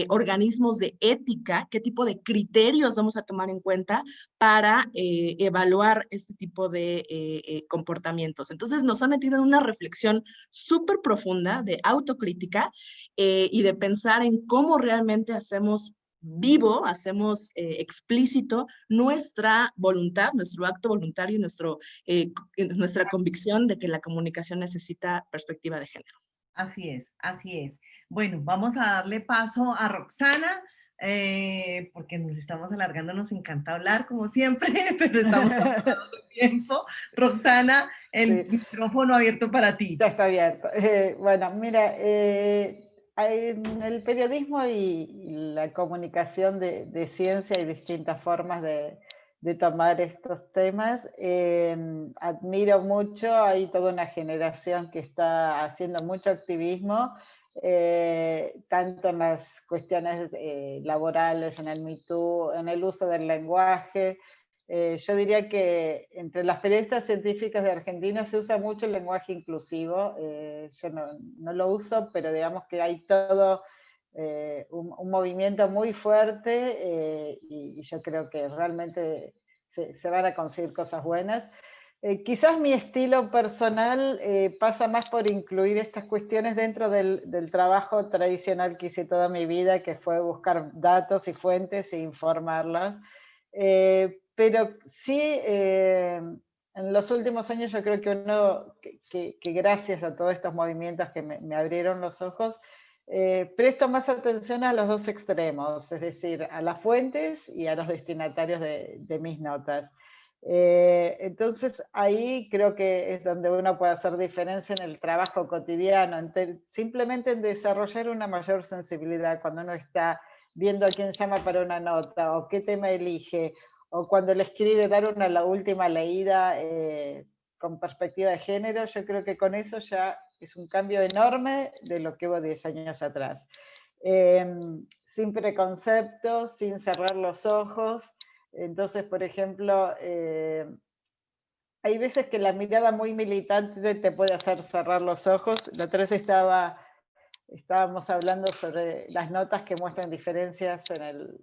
organismos de ética, qué tipo de criterios vamos a tomar en cuenta para evaluar este tipo de comportamientos? Entonces nos ha metido en una reflexión súper profunda de autocrítica y de pensar en cómo realmente hacemos vivo, hacemos explícito nuestra voluntad, nuestro acto voluntario y nuestra convicción de que la comunicación necesita perspectiva de género. Así es, así es. Bueno, vamos a darle paso a Roxana, porque nos estamos alargando, nos encanta hablar como siempre, pero estamos acabando el tiempo. Roxana, el micrófono abierto para ti. Ya está abierto. Bueno, mira, en el periodismo y la comunicación de ciencia hay distintas formas de tomar estos temas. Admiro mucho, hay toda una generación que está haciendo mucho activismo, tanto en las cuestiones laborales, en el Me Too, en el uso del lenguaje. Yo diría que entre las periodistas científicas de Argentina se usa mucho el lenguaje inclusivo. Yo no lo uso, pero digamos que hay todo un movimiento muy fuerte y yo creo que realmente se van a conseguir cosas buenas. Quizás mi estilo personal pasa más por incluir estas cuestiones dentro del trabajo tradicional que hice toda mi vida, que fue buscar datos y fuentes e informarlas. Pero sí, en los últimos años yo creo que gracias a todos estos movimientos que me abrieron los ojos, presto más atención a los dos extremos, es decir, a las fuentes y a los destinatarios de mis notas. Entonces ahí creo que es donde uno puede hacer diferencia en el trabajo cotidiano, simplemente en desarrollar una mayor sensibilidad cuando uno está viendo a quién llama para una nota o qué tema elige, o cuando le escribe dar la última leída con perspectiva de género. Yo creo que con eso ya es un cambio enorme de lo que hubo 10 años atrás. Sin preconceptos, sin cerrar los ojos. Entonces, por ejemplo, hay veces que la mirada muy militante te puede hacer cerrar los ojos. La otra vez estábamos hablando sobre las notas que muestran diferencias en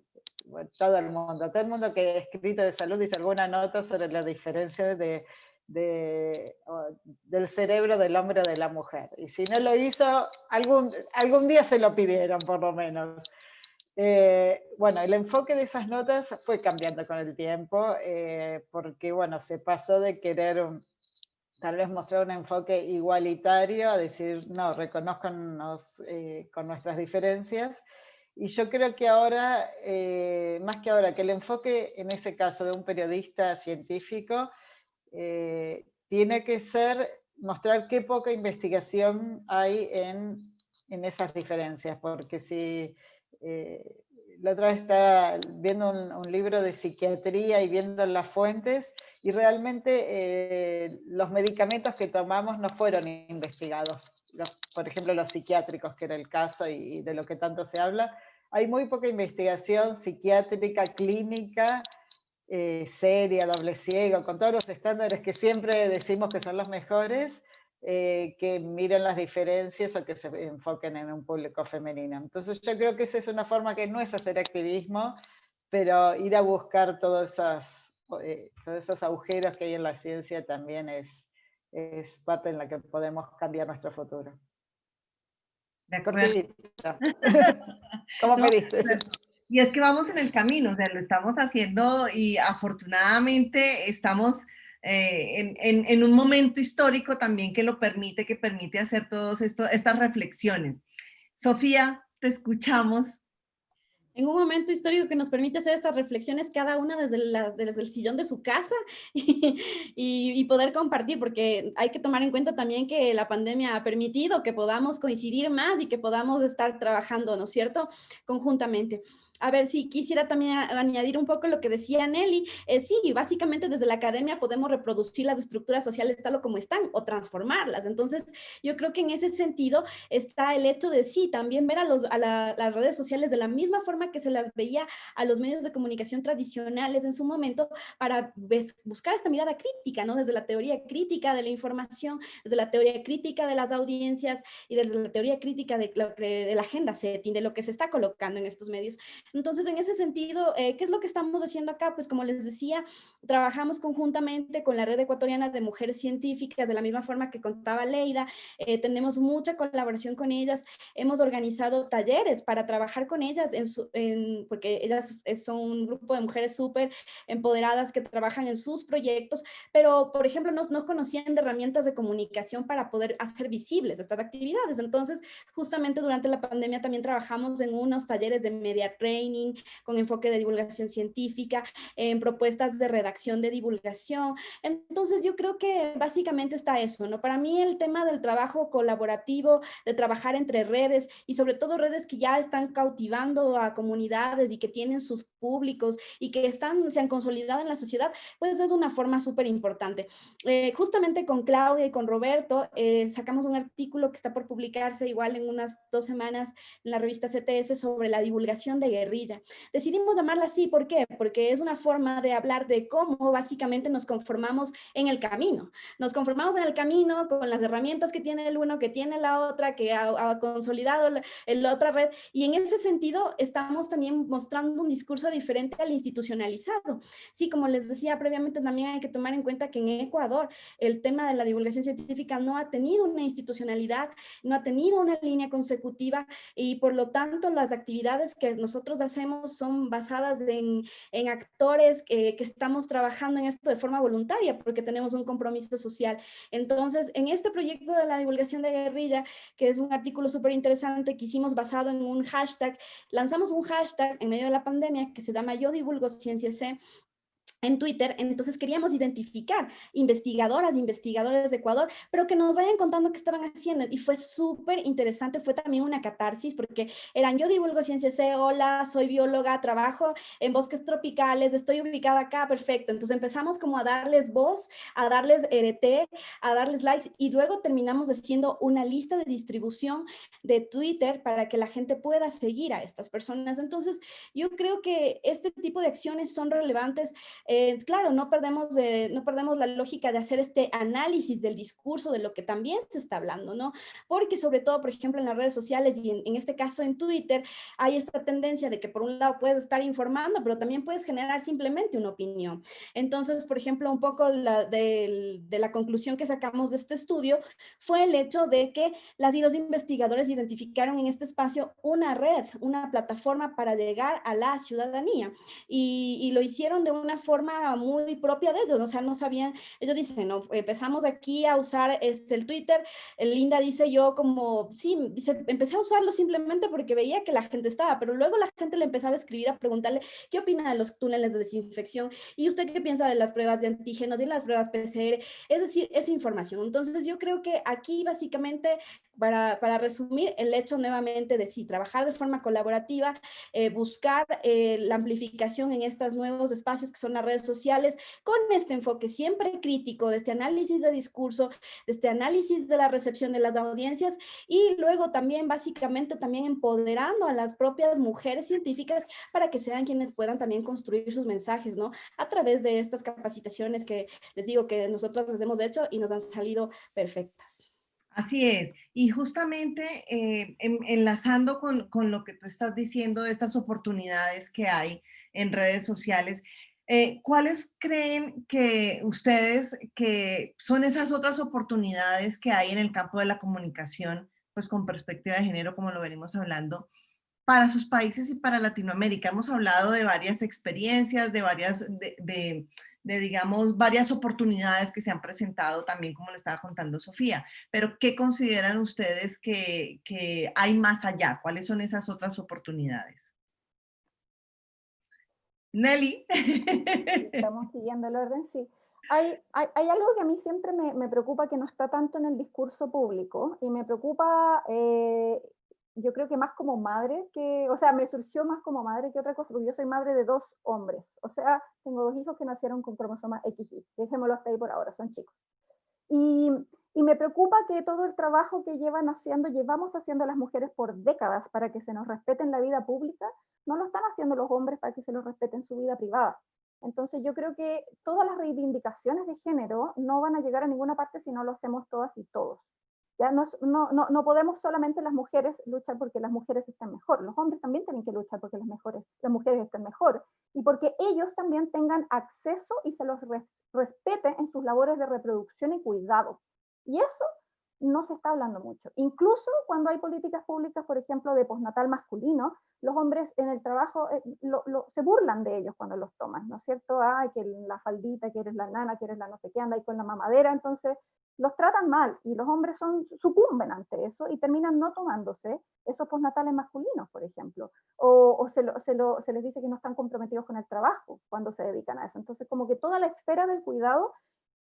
todo el mundo. Todo el mundo que ha escrito de salud dice alguna nota sobre la diferencia del cerebro del hombre o de la mujer. Y si no lo hizo, algún día se lo pidieron, por lo menos. Bueno, el enfoque de esas notas fue cambiando con el tiempo, porque bueno, se pasó de querer tal vez mostrar un enfoque igualitario, a decir, no, reconozcanos con nuestras diferencias. Y yo creo que ahora, más que ahora, que el enfoque en ese caso de un periodista científico tiene que ser mostrar qué poca investigación hay en esas diferencias, porque si la otra vez estaba viendo un libro de psiquiatría y viendo las fuentes, y realmente los medicamentos que tomamos no fueron investigados. Por ejemplo, los psiquiátricos, que era el caso y de lo que tanto se habla, hay muy poca investigación psiquiátrica, clínica, seria, doble ciego, con todos los estándares que siempre decimos que son los mejores, que miren las diferencias o que se enfoquen en un público femenino. Entonces yo creo que esa es una forma que no es hacer activismo, pero ir a buscar todos esos agujeros que hay en la ciencia también es parte en la que podemos cambiar nuestro futuro. De acuerdo. ¿Cómo No, pediste? y es que vamos en el camino, o sea, lo estamos haciendo y afortunadamente estamos en un momento histórico también que lo permite, que permite hacer todas estas reflexiones. Sofía, te escuchamos. En un momento histórico que nos permite hacer estas reflexiones cada una desde el sillón de su casa y poder compartir, porque hay que tomar en cuenta también que la pandemia ha permitido que podamos coincidir más y que podamos estar trabajando, ¿no es cierto?, conjuntamente. A ver, si quisiera también añadir un poco lo que decía Nelly. Sí, básicamente desde la academia podemos reproducir las estructuras sociales tal o como están o transformarlas. Entonces, yo creo que en ese sentido está el hecho de sí, también ver las redes sociales de la misma forma que se las veía a los medios de comunicación tradicionales en su momento, para buscar esta mirada crítica, ¿no? Desde la teoría crítica de la información, desde la teoría crítica de las audiencias y desde la teoría crítica de la agenda setting, de lo que se está colocando en estos medios. Entonces, en ese sentido, ¿qué es lo que estamos haciendo acá? Pues como les decía, trabajamos conjuntamente con la Red Ecuatoriana de Mujeres Científicas, de la misma forma que contaba Leida. Tenemos mucha colaboración con ellas. Hemos organizado talleres para trabajar con ellas, porque ellas son un grupo de mujeres súper empoderadas que trabajan en sus proyectos, pero, por ejemplo, no conocían de herramientas de comunicación para poder hacer visibles estas actividades. Entonces, justamente durante la pandemia también trabajamos en unos talleres de media training con enfoque de divulgación científica, en propuestas de redacción de divulgación. Entonces, yo creo que básicamente está eso, ¿no? Para mí el tema del trabajo colaborativo, de trabajar entre redes y sobre todo redes que ya están cautivando a comunidades y que tienen sus públicos y que se han consolidado en la sociedad, pues es una forma súper importante. Justamente con Claudia y con Roberto sacamos un artículo que está por publicarse igual en unas 2 semanas en la revista CTS sobre la divulgación de guerrilla. Decidimos llamarla así, ¿por qué? Porque es una forma de hablar de cómo básicamente nos conformamos en el camino. Nos conformamos en el camino con las herramientas que tiene el uno, que tiene la otra, que ha consolidado la otra red, y en ese sentido estamos también mostrando un discurso diferente al institucionalizado. Sí, como les decía previamente, también hay que tomar en cuenta que en Ecuador el tema de la divulgación científica no ha tenido una institucionalidad, no ha tenido una línea consecutiva, y por lo tanto las actividades que nosotros hacemos son basadas en actores que estamos trabajando en esto de forma voluntaria porque tenemos un compromiso social. Entonces, en este proyecto de la divulgación de guerrilla, que es un artículo súper interesante que hicimos basado en un hashtag, lanzamos un hashtag en medio de la pandemia que se llama Yo Divulgo Ciencia C en Twitter. Entonces queríamos identificar investigadoras, investigadores de Ecuador, pero que nos vayan contando qué estaban haciendo, y fue súper interesante. Fue también una catarsis porque eran: yo divulgo ciencia C, hola, soy bióloga, trabajo en bosques tropicales, estoy ubicada acá, perfecto. Entonces empezamos como a darles voz, a darles RT, a darles likes, y luego terminamos haciendo una lista de distribución de Twitter para que la gente pueda seguir a estas personas. Entonces yo creo que este tipo de acciones son relevantes. Claro, no perdemos la lógica de hacer este análisis del discurso, de lo que también se está hablando, ¿no? Porque sobre todo, por ejemplo, en las redes sociales y en este caso en Twitter, hay esta tendencia de que por un lado puedes estar informando, pero también puedes generar simplemente una opinión. Entonces, por ejemplo, un poco de la conclusión que sacamos de este estudio fue el hecho de que las y los investigadores identificaron en este espacio una red, una plataforma para llegar a la ciudadanía, y lo hicieron de una forma forma muy propia de ellos, ¿no? O sea, no sabían, ellos dicen, no, empezamos aquí a usar el Twitter, Linda dice, yo como, sí, dice, empecé a usarlo simplemente porque veía que la gente estaba, pero luego la gente le empezaba a escribir, a preguntarle, ¿qué opina de los túneles de desinfección? ¿Y usted qué piensa de las pruebas de antígenos y las pruebas PCR? Es decir, esa información. Entonces yo creo que aquí básicamente, para resumir, el hecho nuevamente de sí, trabajar de forma colaborativa, buscar la amplificación en estos nuevos espacios que son las redes sociales, con este enfoque siempre crítico de este análisis de discurso, de este análisis de la recepción de las audiencias, y luego también básicamente también empoderando a las propias mujeres científicas para que sean quienes puedan también construir sus mensajes, ¿no? A través de estas capacitaciones que les digo que nosotros las hemos hecho y nos han salido perfectas. Así es. Y justamente enlazando con lo que tú estás diciendo de estas oportunidades que hay en redes sociales, ¿cuáles creen que ustedes que son esas otras oportunidades que hay en el campo de la comunicación, pues con perspectiva de género, como lo venimos hablando, para sus países y para Latinoamérica? Hemos hablado de varias experiencias, de varias, digamos, varias oportunidades que se han presentado también, como le estaba contando Sofía, pero ¿qué consideran ustedes que hay más allá? ¿Cuáles son esas otras oportunidades? Nelly. Estamos siguiendo el orden, sí. Hay algo que a mí siempre me preocupa, que no está tanto en el discurso público, y me preocupa, yo creo que más como madre, o sea, me surgió más como madre que otra cosa, porque yo soy madre de 2 hombres, o sea, tengo 2 hijos que nacieron con cromosoma XY, dejémoslo hasta ahí por ahora, son chicos. Y, y me preocupa que todo el trabajo que llevamos haciendo las mujeres por décadas para que se nos respete en la vida pública, no lo están haciendo los hombres para que se los respete en su vida privada. Entonces yo creo que todas las reivindicaciones de género no van a llegar a ninguna parte si no lo hacemos todas y todos. Ya no podemos solamente las mujeres luchar porque las mujeres estén mejor, los hombres también tienen que luchar porque las mujeres estén mejor, y porque ellos también tengan acceso y se los respete en sus labores de reproducción y cuidado. Y eso no se está hablando mucho. Incluso cuando hay políticas públicas, por ejemplo, de postnatal masculino, los hombres en el trabajo se burlan de ellos cuando los toman, ¿no es cierto? Ay, que la faldita, que eres la nana, que eres la no sé qué, anda ahí con la mamadera. Entonces los tratan mal, y los hombres sucumben ante eso y terminan no tomándose esos postnatales masculinos, por ejemplo, o se les dice que no están comprometidos con el trabajo cuando se dedican a eso. Entonces, como que toda la esfera del cuidado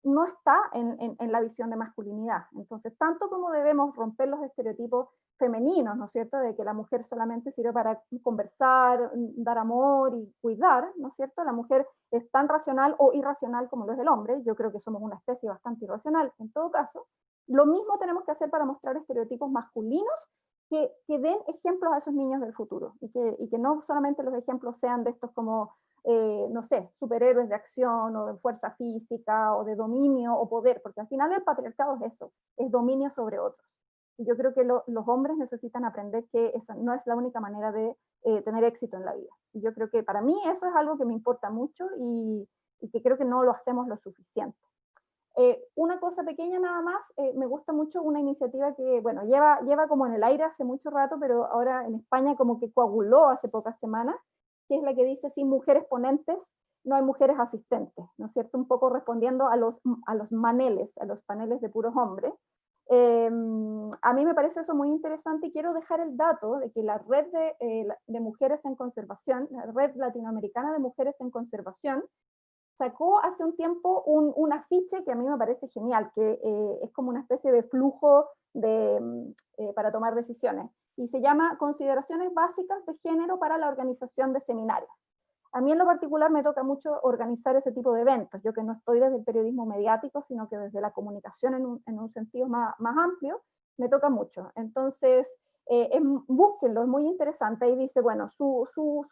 no está en la visión de masculinidad. Entonces, tanto como debemos romper los estereotipos femeninos, ¿no es cierto?, de que la mujer solamente sirve para conversar, dar amor y cuidar, ¿no es cierto? La mujer es tan racional o irracional como lo es el hombre. Yo creo que somos una especie bastante irracional en todo caso. Lo mismo tenemos que hacer para mostrar estereotipos masculinos que den ejemplos a esos niños del futuro, y que no solamente los ejemplos sean de estos como no sé, superhéroes de acción o de fuerza física o de dominio o poder, porque al final el patriarcado es eso, es dominio sobre otros. Y yo creo que los hombres necesitan aprender que esa no es la única manera de tener éxito en la vida. Y yo creo que para mí eso es algo que me importa mucho, y que creo que no lo hacemos lo suficiente. Una cosa pequeña nada más, me gusta mucho una iniciativa que, bueno, lleva como en el aire hace mucho rato, pero ahora en España como que coaguló hace pocas semanas, que es la que dice: sin mujeres ponentes no hay mujeres asistentes, ¿no es cierto? Un poco respondiendo a los maneles, a los paneles de puros hombres. A mí me parece eso muy interesante, y quiero dejar el dato de que la red de mujeres en conservación, la red latinoamericana de mujeres en conservación, sacó hace un tiempo un afiche que a mí me parece genial, que es como una especie de flujo para tomar decisiones, y se llama Consideraciones Básicas de Género para la Organización de Seminarios. A mí en lo particular me toca mucho organizar ese tipo de eventos, yo que no estoy desde el periodismo mediático, sino que desde la comunicación en un sentido más amplio, me toca mucho. Entonces, búsquenlo, es muy interesante. Ahí dice, bueno, su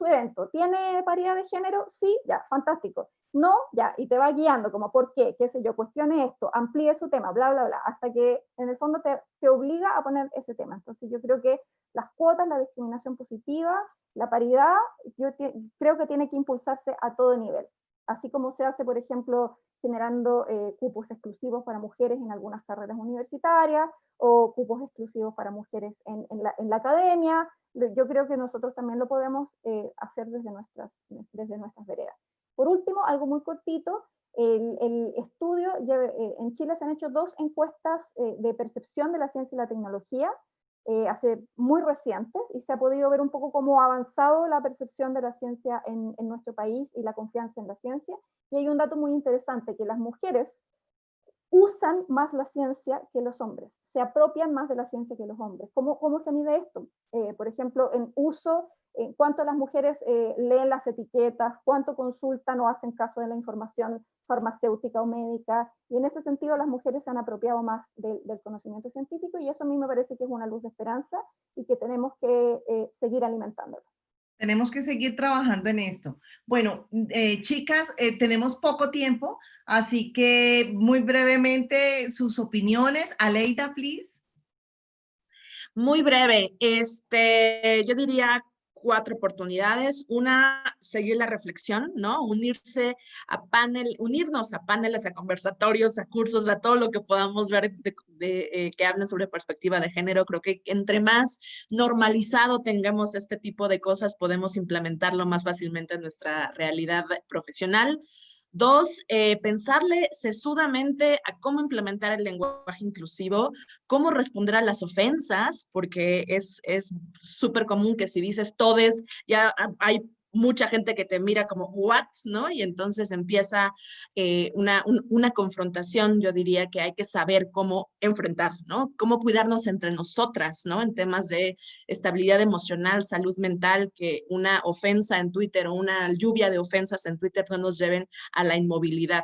evento, ¿tiene paridad de género? Sí, ya, fantástico. No, ya, y te va guiando, como por qué, qué sé yo, cuestione esto, amplíe su tema, bla, bla, bla, hasta que en el fondo te obliga a poner ese tema. Entonces yo creo que las cuotas, la discriminación positiva, la paridad, creo que tiene que impulsarse a todo nivel. Así como se hace, por ejemplo, generando cupos exclusivos para mujeres en algunas carreras universitarias, o cupos exclusivos para mujeres en la academia. Yo creo que nosotros también lo podemos hacer desde nuestras veredas. Por último, algo muy cortito, el estudio, en Chile se han hecho 2 encuestas de percepción de la ciencia y la tecnología, hace muy recientes, y se ha podido ver un poco cómo ha avanzado la percepción de la ciencia en nuestro país y la confianza en la ciencia. Y hay un dato muy interesante, que las mujeres usan más la ciencia que los hombres, se apropian más de la ciencia que los hombres. ¿Cómo se mide esto? Por ejemplo, en uso, cuánto las mujeres leen las etiquetas, cuánto consultan o hacen caso de la información farmacéutica o médica, y en ese sentido las mujeres se han apropiado más del conocimiento científico, y eso a mí me parece que es una luz de esperanza y que tenemos que seguir alimentándolo. Tenemos que seguir trabajando en esto. Bueno, chicas, tenemos poco tiempo, así que muy brevemente sus opiniones. Aleida, please. Muy breve, yo diría 4 oportunidades. Una, seguir la reflexión, ¿no? Unirnos a paneles, a conversatorios, a cursos, a todo lo que podamos ver que hablen sobre perspectiva de género. Creo que entre más normalizado tengamos este tipo de cosas, podemos implementarlo más fácilmente en nuestra realidad profesional. 2, pensarle sesudamente a cómo implementar el lenguaje inclusivo, cómo responder a las ofensas, porque es súper común que si dices todes, ya hay mucha gente que te mira como, ¿what? ¿No? Y entonces empieza una confrontación. Yo diría que hay que saber cómo enfrentar, ¿no? Cómo cuidarnos entre nosotras, ¿no? En temas de estabilidad emocional, salud mental, que una ofensa en Twitter o una lluvia de ofensas en Twitter no nos lleven a la inmovilidad.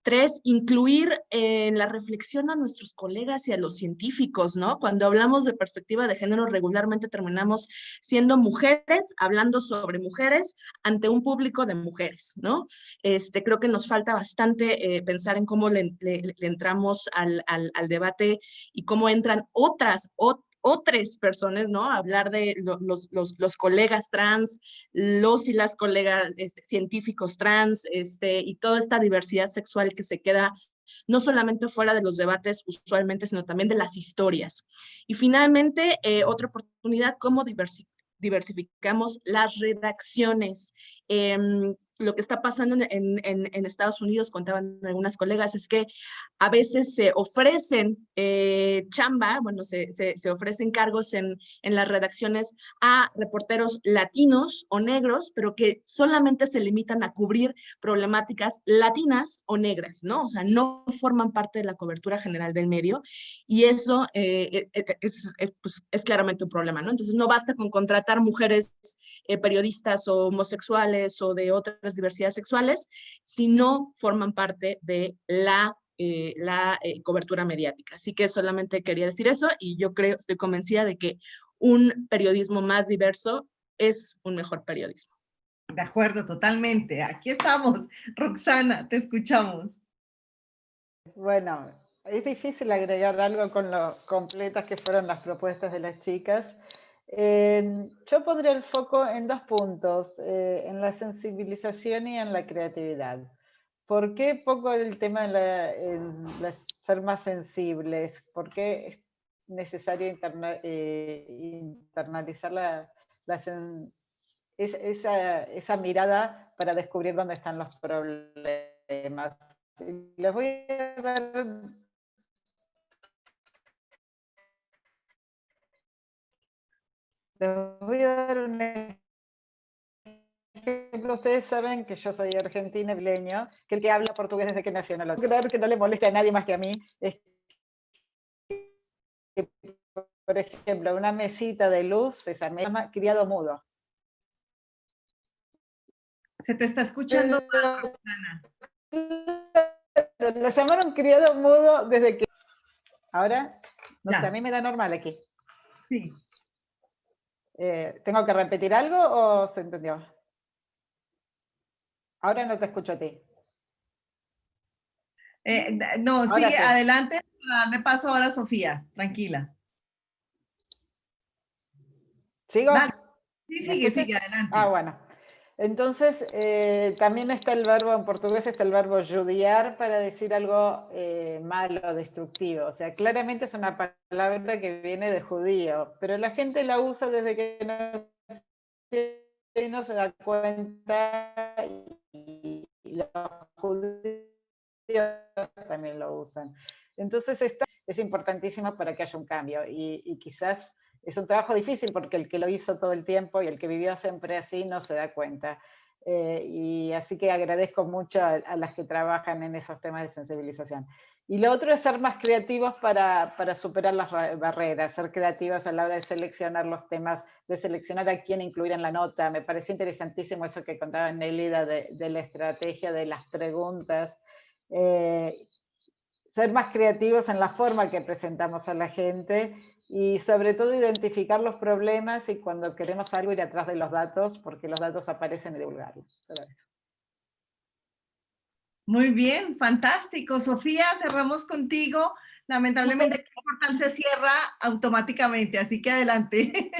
3, incluir en la reflexión a nuestros colegas y a los científicos, ¿no? Cuando hablamos de perspectiva de género, regularmente terminamos siendo mujeres, hablando sobre mujeres ante un público de mujeres, ¿no? Creo que nos falta bastante pensar en cómo le entramos al debate y cómo entran otras personas, ¿no? Hablar de los colegas trans, los y las colegas científicos trans, y toda esta diversidad sexual que se queda no solamente fuera de los debates usualmente, sino también de las historias. Y finalmente, otra oportunidad, cómo diversificamos las redacciones. Lo que está pasando en Estados Unidos, contaban algunas colegas, es que a veces se ofrecen chamba, bueno, se ofrecen cargos en las redacciones a reporteros latinos o negros, pero que solamente se limitan a cubrir problemáticas latinas o negras, ¿no? O sea, no forman parte de la cobertura general del medio, y eso pues, es claramente un problema, ¿no? Entonces no basta con contratar mujeres periodistas o homosexuales o de otras diversidades sexuales, si no forman parte de la cobertura mediática. Así que solamente quería decir eso, y yo estoy convencida de que un periodismo más diverso es un mejor periodismo. De acuerdo, totalmente. Aquí estamos. Roxana, te escuchamos. Bueno, es difícil agregar algo con lo completas que fueron las propuestas de las chicas. Yo pondría el foco en 2 puntos, en la sensibilización y en la creatividad. ¿Por qué poco el tema de ser más sensibles? ¿Por qué es necesario internalizar esa mirada para descubrir dónde están los problemas? Les voy a dar un ejemplo. Ustedes saben que yo soy argentina, brasileño, que el que habla portugués desde que nació no lo creo, que no le moleste a nadie más que a mí. Es que, por ejemplo, una mesita de luz, esa me llama criado mudo. Se te está escuchando mal, Roxana. Lo llamaron criado mudo desde que... Ahora, no Ya. sé, a mí me da normal aquí. Sí. ¿Tengo que repetir algo o se entendió? Ahora no te escucho a ti. No, Ahora sí, sí. adelante, darle paso ahora a Sofía, tranquila. ¿Sigo? Dale. Sí, ¿Me sigue, escuchas? adelante. Ah, bueno. Entonces, también está el verbo, en portugués está el verbo judiar para decir algo malo, destructivo. O sea, claramente es una palabra que viene de judío, pero la gente la usa desde que nació y no se da cuenta los judíos también lo usan. Entonces es importantísimo para que haya un cambio y quizás es un trabajo difícil porque el que lo hizo todo el tiempo y el que vivió siempre así no se da cuenta. Y así que agradezco mucho a las que trabajan en esos temas de sensibilización. Y lo otro es ser más creativos para superar las barreras, ser creativas a la hora de seleccionar los temas, de seleccionar a quién incluir en la nota. Me pareció interesantísimo eso que contaba Nélida de la estrategia de las preguntas. Ser más creativos en la forma que presentamos a la gente y sobre todo identificar los problemas y cuando queremos algo ir atrás de los datos, porque los datos aparecen y divulgarlos. Muy bien, fantástico. Sofía, cerramos contigo. Lamentablemente el portal se cierra automáticamente, así que adelante.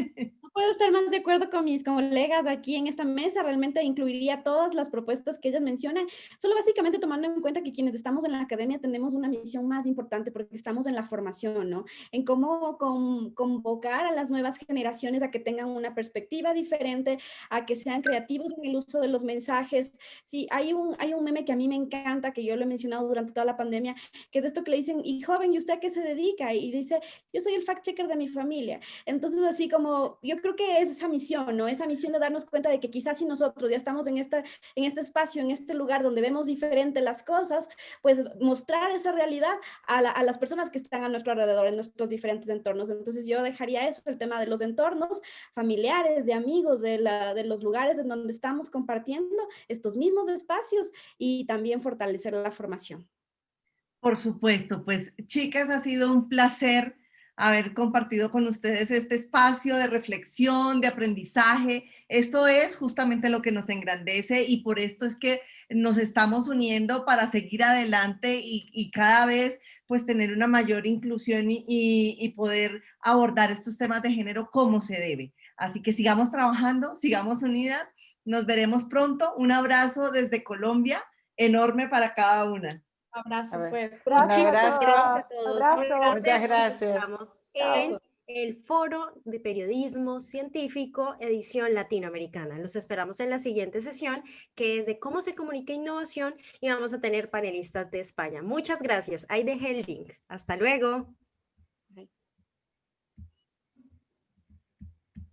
No puedo estar más de acuerdo con mis colegas aquí en esta mesa. Realmente incluiría todas las propuestas que ellas mencionan, solo básicamente tomando en cuenta que quienes estamos en la academia tenemos una misión más importante porque estamos en la formación, ¿no? En cómo convocar a las nuevas generaciones a que tengan una perspectiva diferente, a que sean creativos en el uso de los mensajes. Sí, hay un meme que a mí me encanta, que yo lo he mencionado durante toda la pandemia, que es de esto que le dicen, y joven, ¿y usted a qué se dedica? Y dice, yo soy el fact checker de mi familia. Entonces, así como, yo creo que es esa misión, ¿no? Esa misión de darnos cuenta de que quizás si nosotros ya estamos en este espacio, en este lugar donde vemos diferente las cosas, pues mostrar esa realidad a las personas que están a nuestro alrededor, en nuestros diferentes entornos. Entonces, yo dejaría eso, el tema de los entornos familiares, de amigos, de los lugares en donde estamos compartiendo estos mismos espacios y también fortalecer la formación. Por supuesto, pues chicas, ha sido un placer haber compartido con ustedes este espacio de reflexión, de aprendizaje. Esto es justamente lo que nos engrandece y por esto es que nos estamos uniendo para seguir adelante y cada vez pues tener una mayor inclusión y poder abordar estos temas de género como se debe. Así que sigamos trabajando, sigamos unidas. Nos veremos pronto. Un abrazo desde Colombia, enorme para cada una. Abrazo fuerte. Gracias abrazo. Gracias a todos. Abrazo. Muchas gracias. Estamos Chao. en el Foro de Periodismo Científico, edición latinoamericana. Los esperamos en la siguiente sesión, que es de cómo se comunica innovación, y vamos a tener panelistas de España. Muchas gracias. Ahí dejé el link. Hasta luego.